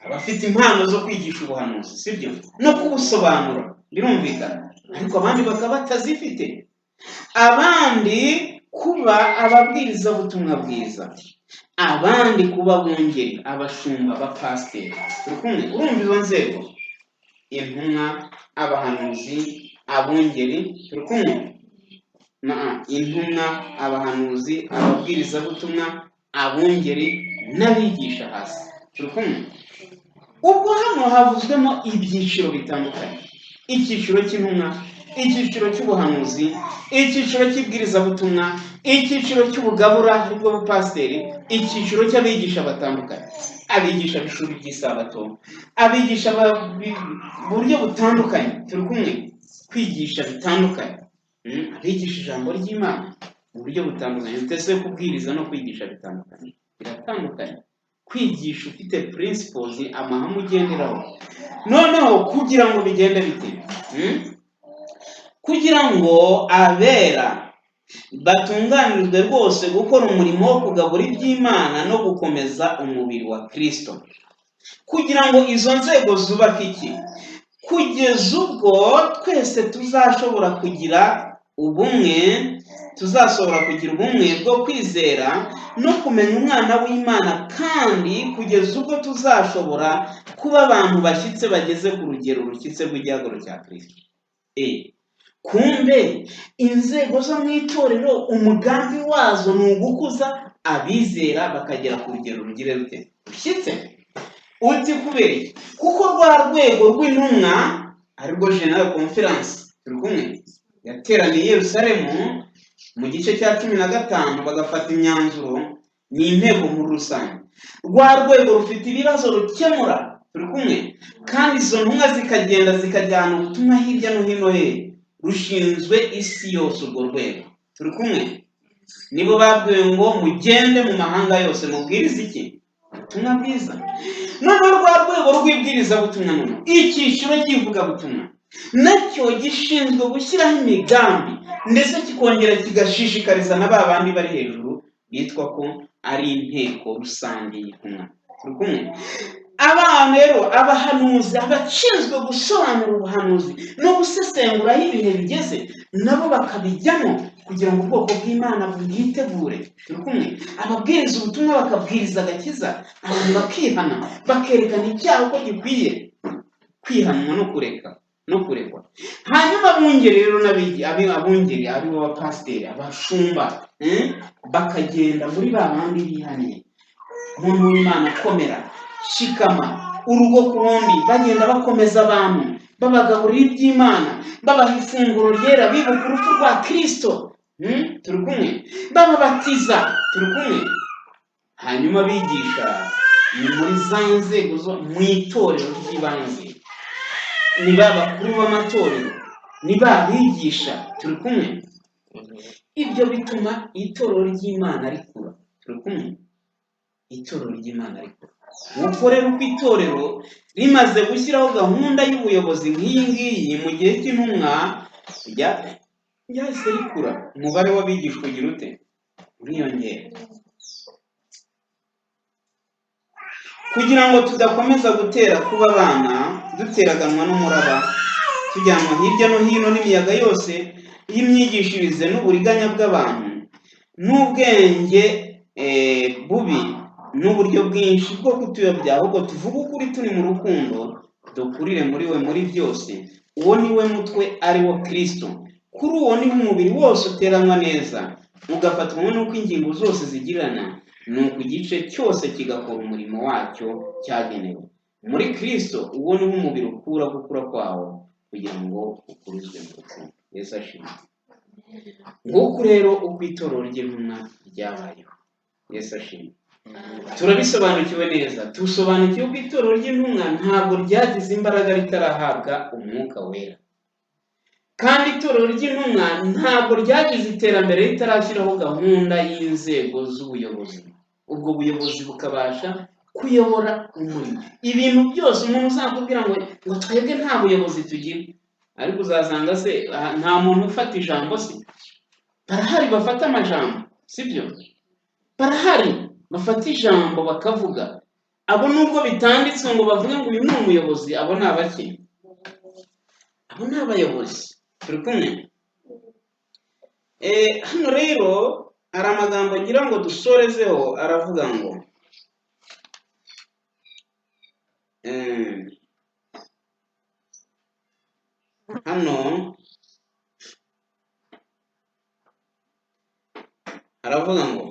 abafite impano zo kwigisha ubuhanuzi, sibyo? No kubusobanura, birumvikana. Ariko abandi bakaba batazifite. Abandi kuba ababwirizabutumwa bwiza, abandi kuba abungeri, abashumba, abapasiteri. Turi kumwe? Urumva izo nzego? Intumwa, abahanuzi, abungeri. Turi kumwe? Intumwa, abahanuzi, ababwirizabutumwa, abungeri n'abigisha hasi. Turi kumwe? Ubwo hano havuzwemo ibyiciro bitandukanye. Icyiciro cy'intumwa, icyiciro cy'ubuhanuzi, icyiciro cy'ibwirizabutumwa, icyiciro cy'ubugabura aribwo bupasiteri, icyiciro cy'abigisha batandukanye. Abigisha b'ishuri ry'isabato, abigisha buryo butandukanye. Turi kumwe? Kwigisha bitandukanye. Abigisha ijambo ry'Imana mu buryo butandukanye. Ndetse kubwiriza no kwigisha bitandukanye. Biratandukanye. Kwigisha ufite principles, amahame ugenderaho. Noneho kugira ngo bigende bite? Kugira ngo abera batunganirizwe rwose gukora umurimo wo kugabura iby'Imana no gukomeza umubiri wa Kristo. Kugira ngo izo nzego zubake iki? Kugeza ubwo twese tuzashobora kugira ubumwe bwo kwizera no kumenya umwana w'Imana, kandi kugeza ubwo tuzashobora kuba abantu bashyitse bageze ku rugero rushyitse rw'igihagararo cya Kristo. Kumbe inzego zo mu itorero umugambi wazo ni ugukuza abizera bakagera ku rugero rushyitse. Uti kubera iki? Kuko rwa rwego rw'intumwa arirwo General Conference, turi kumwe, yateraniye i Yerusalemu mu gice cya 15 bagafata imyanzuro, ni inteko nkuru rusange. Rwa rwego rufite ibibazo rukemura. Turi kumwe? Kandi izo ntumwa zikagenda zikajyana ubutumwa hirya no hino rushinzwe isi yose. Urwo rwego, turi kumwe, nibo babwiwe ngo mugende mu mahanga yose mubwirize iki? Ubutumwa bwiza. Noneho rwa rwego rw'ibwirizabutumwa, icyiciro cy'ivugabutumwa nacyo gishinzwe gushyiraho imigambi ndetse kikongera kigashishikariza na ba bandi bari hejuru bitwa ko ari inteko rusange y'intumwa. Turi kumwe? Abantu rero rero abahanuzi, abashinzwe gusobanura ubuhanuzi no gusesengura aho ibihe bigeze, nabo bakabijyamo kugira ngo ubwoko bw'Imana bwitegure. Turi kumwe? Ababwiriza ubutumwa bakabwiriza agakiza, abantu bakihana, bakerekana icyaha uko gikwiye kwihanwa no kurekwa. Hanyuma abungeri rero abungeri aribo bapasiteri, abashumba, bakagenda muri ba bandi bihaniye, umuntu w'Imana komera, shikama, urugo ku rundi, bagenda bakomeza abantu, babagaburira iby'Imana, babaha ifunguro ryera, bibuka urupfu rwa Kristo. Turi kumwe? Bababatiza. Turi kumwe? Hanyuma bigisha ni muri za nzego zo mu itorero ry'ibanze, ni ba bakuru b'amatorero, ni ba bigisha. Turi kumwe? Ibyo bituma itorero ry'Imana rikura. Turi kumwe? Itorero ry'Imana rikura. Nuko rero uko itorero rimaze gushyiraho gahunda y'ubuyobozi nk'iyi ngiyi mu gihe cy'intumwa, ryahise rikura. Umubare w'abigishwa ugira ute? Uriyongera. Kugira ngo tudakomeza gutera kuba abana duteraganwa n'umuraba, tujyanwa hirya no hino n'imiyaga yose y'imyigishirize n'uburiganya bw'abantu n'ubwenge bubi n'uburyo bwinshi bwo kutuyobya, ahubwo tuvuge ukuri turi mu rukundo, dukurire muri we muri byose. Uwo ni we mutwe, ari wo Kristo. Kuri uwo ni umubiri wose uteranwa neza, ugafatwa n'uko ingingo zose zigirana, nuko igice cyose kigakora umurimo wacyo cyagenewe. Muri Kristo uwo ni umubiri ukura gukura kwawo, kugira ngo ukurizwe mu rukundo. Yesu ashimwe. Nguko rero uko itorero ry'intumwa ryabayeho. Yesu ashimwe. Turabisobanukiwe neza. Tusobanukiwe ko itorero ry'intumwa ntabwo ryagize imbaraga ritarahabwa umwuka wera, kandi itorero ry'intumwa ntabwo ryagize iterambere ritarashyiraho gahunda y'inzego z'ubuyobozi. Ubwo buyobozi bukabasha kuyobora umurimo. Ibintu byose umuntu uzakubwira ngo twebwe nta buyobozi tugira, ariko uzasanga se nta muntu ufata ijambo. Se barahari bafata amajambo, sibyo? Barahari bafata ijambo bakavuga. Abo nubwo bitanditswe ngo bavuge ngo uyu ni umuyobozi, abo ni abaki? Abo ni abayobozi. Turi kumwe? Hano rero hari amagambo ngira ngo dusorezeho, aravuga ngo hano aravuga ngo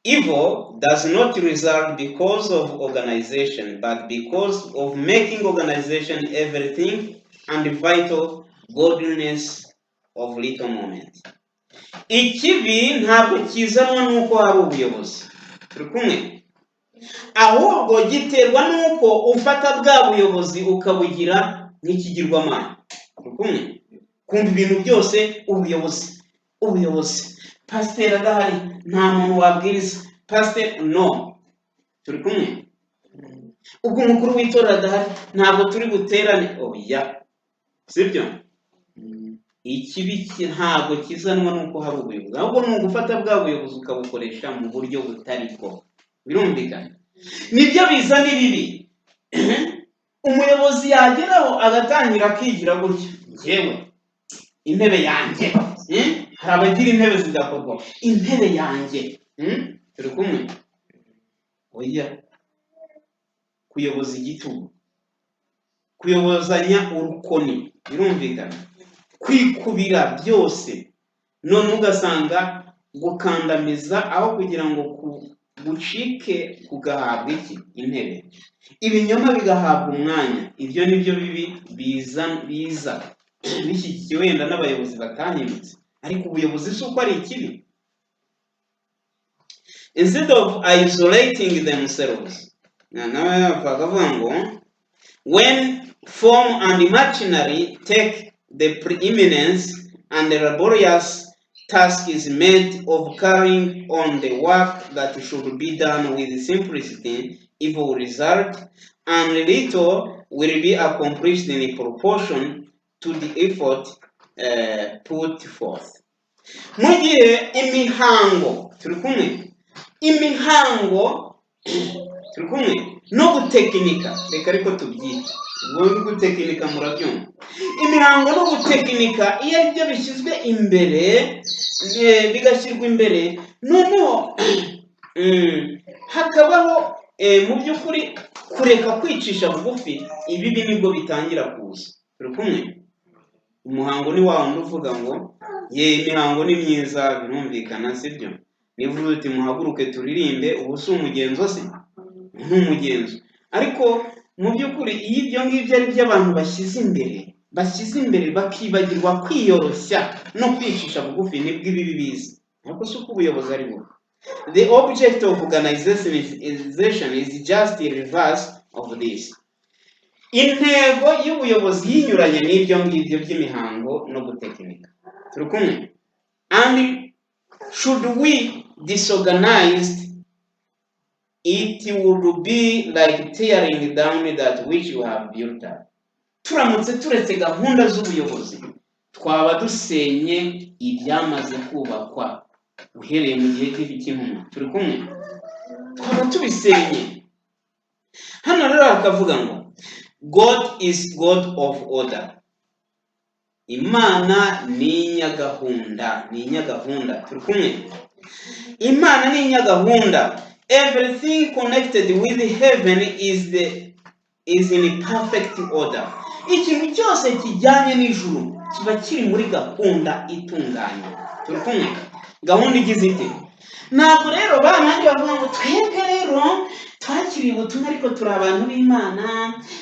evil does not result because of organization, but because of making organization everything and vital godliness of little moment. Ikibi ntabwo kizanwa nuko hari ubuyobozi. Turi kumwe? Ahubwo giterwa nuko ufata bwa buyobozi ukabugira nk'ikigirwamana. Turi kumwe? Kumva ibintu byose ubuyobozi. Pasiteri adahari nta muntu wabwiriza. Pasiteri no. Turi kumwe? Ubwo umukuru w'itorero adahari ntabwo turi buterane. Oya. Sibyo? Ikibi ntabwo kizanwa nuko hari ubuyobozi, ahubwo ni ugufata bwa buyobozi ukabukoresha mu buryo butari bwo. Birumvikana? Nibyo bizana ibibi. Umuyobozi yageraho agatangira akigira gutya, njyewe intebe yanjye. Hari abagira intebe zidakorwa. Intebe yanjye. Turi kumwe? Oya. Kuyoboza igitugu, kuyobozanya urukoni. Birumvikana? Kwikubira byose, none ugasanga gukandamiza aho kugira ngo gucike kugahabwa iki? Intebe. Ibinyoma bigahabwa umwanya. Ibyo nibyo bibi biza bishyigikiwe wenda n'abayobozi batahindutse, ariko ubuyobozi si uko ari ikibi. Instead of isolating themselves, nawe bakavuga ngo when form and machinery take the preeminence and the laborious task is made of carrying on the work that should be done with simplicity, evil will result, and little will be accomplished in proportion to the effort put forth. Mu gihe imihango, turi kumwe? Imihango turi kumwe no gutekinika, reka ariko tubyita ubwo gutekinika murabyumva. Imihango no gutekinika iyo ari byo bishyizwe imbere, bigashyirwa imbere, noneho hakabaho mu by'ukuri kureka kwicisha bugufi, ibibi nibwo bitangira kuza. turi kumwe. Umuhango ni wa wundi uvuga ngo imihango ni myiza, birumvikana sibyo? Nivuga uti muhaguruke turirimbe, ubu si umugenzo se? Nk'umugenzo. Ariko mu by'ukuri iyo ibyo ngibyo ari byo abantu bashyize imbere bakibagirwa kwiyoroshya no kwicisha bugufi, nibwo ibibi biza. Ariko si uko ubuyobozi ari bwo. The object of organization is just the reverse of this. Intego y'ubuyobozi yinyuranye n'ibyo ngibyo by'imihango no gutekinika. turi kumwe. And should we disorganize it, would be like tearing down that which you have built up. Turamutse turetse gahunda z'ubuyobozi, twaba dusenye ibyamaze kubakwa uhereye mu gihe cy'intumwa. turi kumwe. Twaba tubisenye. Hano rero hakavuga ngo God is God of order. Imana ni inyagahunda, turi kumwe. Imana ni inyagahunda. Everything connected with heaven is in perfect order. Ikintu cyose kijyanye n'ijuru kiba kiri muri gahunda itunganye. turi kumwe. Gahunda igize ite? Ntabwo rero banandi bavuga ngo twebwe rero twakiriye ubutumwa ariko turi abantu b'Imana,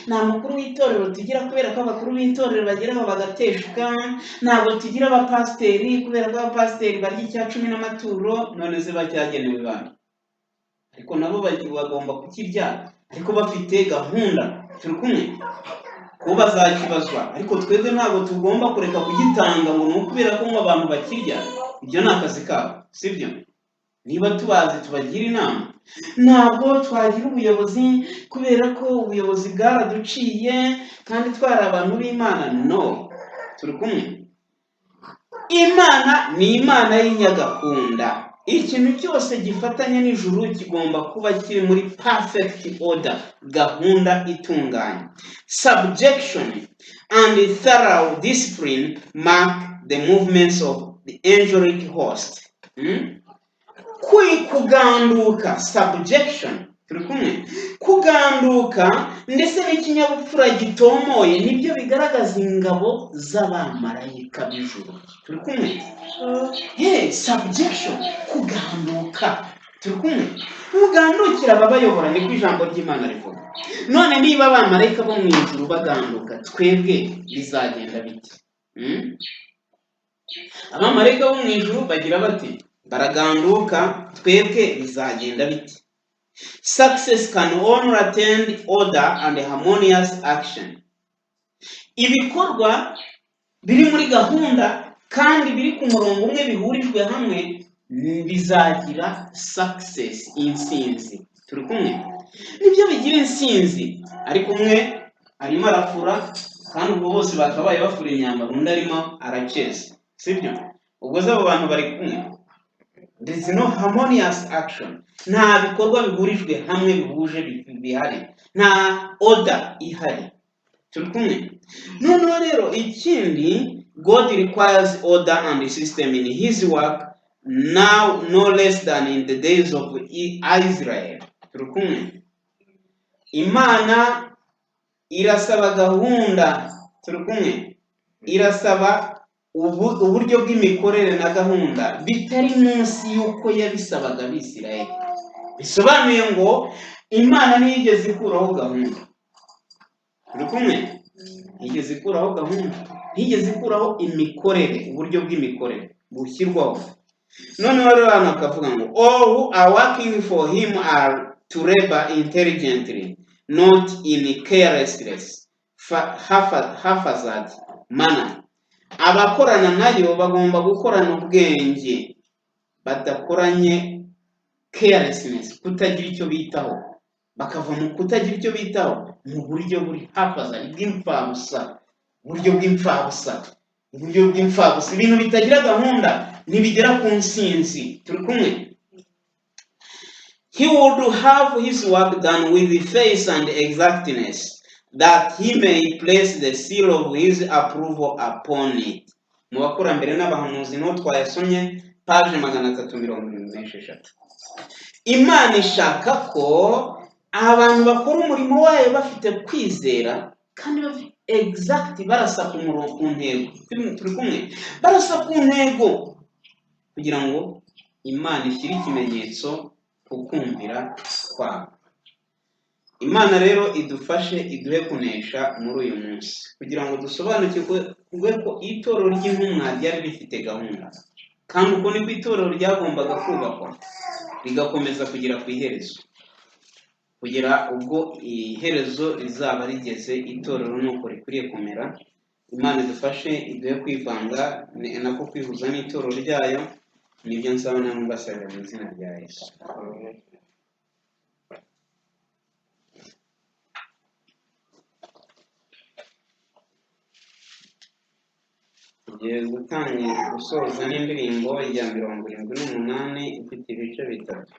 nta mukuru w'itorero tugira kubera ko abakuru b'itorero bageraho bagateshuka, ntabwo tugira abapasiteri kubera ko abapasiteri barya icya 10 n'amaturo, none se bacyagenewe bana. Ariko nabo bagomba kukirya, ariko bafite gahunda. turi kumwe. Ko bazakibazwa, ariko twebwe ntabwo tugomba kureka kugitanga ngo nuko kubera ko abantu bakirya. Ibyo ni akazi kabo, sibyo? Niba tubazi tubagira inama. Ntabwo twagira ubuyobozi kubera ko ubuyobozi bwaraduciye kandi twari abantu b'Imana. No, turi kumwe. Imana ni Imana y'inyagahunda. Ikintu cyose gifatanye n'ijuru kigomba kuba kiri muri perfect order, gahunda itunganye. Subjection and thorough discipline mark the movements of the angelic host. Kuganduka, subjection, turi kumwe. Kuganduka ndetse n'ikinyabupfura gitomoye nibyo bigaragaza ingabo z'abamarayika b'ijuru. turi kumwe. Subjection, kuganduka. turi kumwe. Ugandukira ababayobora, niko ijambo ry'Imana rivuga. None niba abamarayika bo mu ijuru baganduka, twebwe bizagenda bite? Abamarayika bo mu ijuru bagira bati baraganduka, twebwe bizagenda bite? Success can only attend order and harmonious action. Ibikorwa biri muri gahunda kandi biri ku murongo umwe bihurijwe hamwe bizagira success, insinzi. turi kumwe. Nibyo bigira insinzi. Ariko umwe arimo arafura kandi ubwo bose bakabaye bafura imyambaro, undi arimo araceza, sibyo? Ubwo zabo bantu bari kumwe. There is no harmonious action. Nta bikorwa bihurijwe hamwe bihuje bihari, nta order ihari. turi kumwe. Noneho rero ikindi, God requires order and system in his work now no less than in the days of Israel. turi kumwe. Imana irasaba gahunda, turi kumwe. Irasaba uburyo bw'imikorere na gahunda bitari munsi y'uko yabisabaga Abisirayeli. Bisobanuye ngo Imana ntiyigeze ikuraho gahunda. turi kumwe. Ntiyigeze ikuraho gahunda, ntiyigeze ikuraho imikorere, uburyo bw'imikorere bushyirwaho. Noneho rero hano akavuga ngo all who are working for him are to labor intelligently, not in carelessness, haphazard manner. Abakorana nayo bagomba gukorana ubwenge, badakoranye carelessness, kutagira icyo bitaho. Bakava mu kutagira icyo bitaho mu buryo buri haphazard, bw'imfabusa, uburyo bw'imfabusa, ibintu bitagira gahunda ntibigera ku nsinzi. turi kumwe. He would have his work done with faith and exactness, that he may place the seal of his approval upon it. Mu bakurambere n'abahanuzi niho twayasomye paje 376. Imana ishaka ko abantu bakora umurimo wayo bafite kwizera kandi bafite exact, barasa ku murongo, ku ntego. Turi kumwe, barasa ku ntego kugira ngo Imana ishyire ikimenyetso ku kumvira kwabo. Imana rero idufashe, iduhe kunesha muri uyu munsi kugira ngo dusobanukirwe ko itorero ry'intumwa ryari rifite gahunda, kandi uko niko itorero ryagombaga kubakwa rigakomeza kugera ku iherezo, kugera ubwo iherezo rizaba rigeze. Itorero nuko rikwiriye kumera. Imana idufashe, iduhe kwivanga nako kwihuza n'itorero ryayo. Nibyo nsaba namwe mbasabira mu izina rya Yesu. Tugiye gusoza n'indirimbo ya 78 ifite ibice bitatu.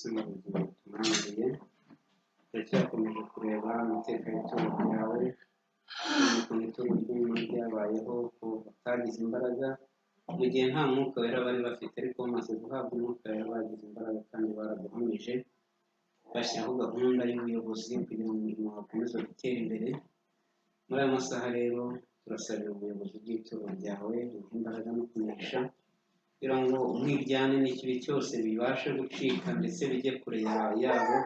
se mu buzima butumwamuriye turacyakomeje kureba amateka y'ituro ryawe ukuntu ituro ry'imana ryabayeho ko batagize imbaraga mu gihe nta mwuka wera bari bafite, ariko bamaze guhabwa umwuka wera bagize imbaraga kandi baraguhamije bashyiraho gahunda y'ubuyobozi kugira ngo umurimo wakomeze gutera imbere. Muri aya masaha rero turasabira ubuyobozi bw'ituro ryawe buha imbaraga no kunesha kugira ngo umwiryane n'ikibi cyose bibashe gucika ndetse bijye kure yabo,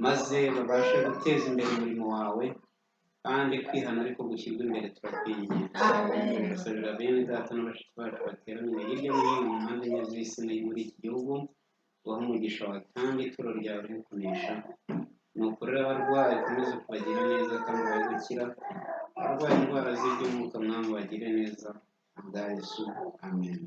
maze babashe guteza imbere umurimo wawe kandi kwihana ariko gushyirwa imbere turakwinginga. Turasabira bene data n'abashiki bacu bateraniye hirya no hino mu mpande enye z'isi muri iki gihugu, ubahe umugisha wawe kandi ituro ryawe ryo kunesha. Ni ukurera abarwayi ukomeze kubagira neza kandi babe gukira, abarwaye indwara z'iby'umwuka mwami bagire neza bwa Yesu, amen.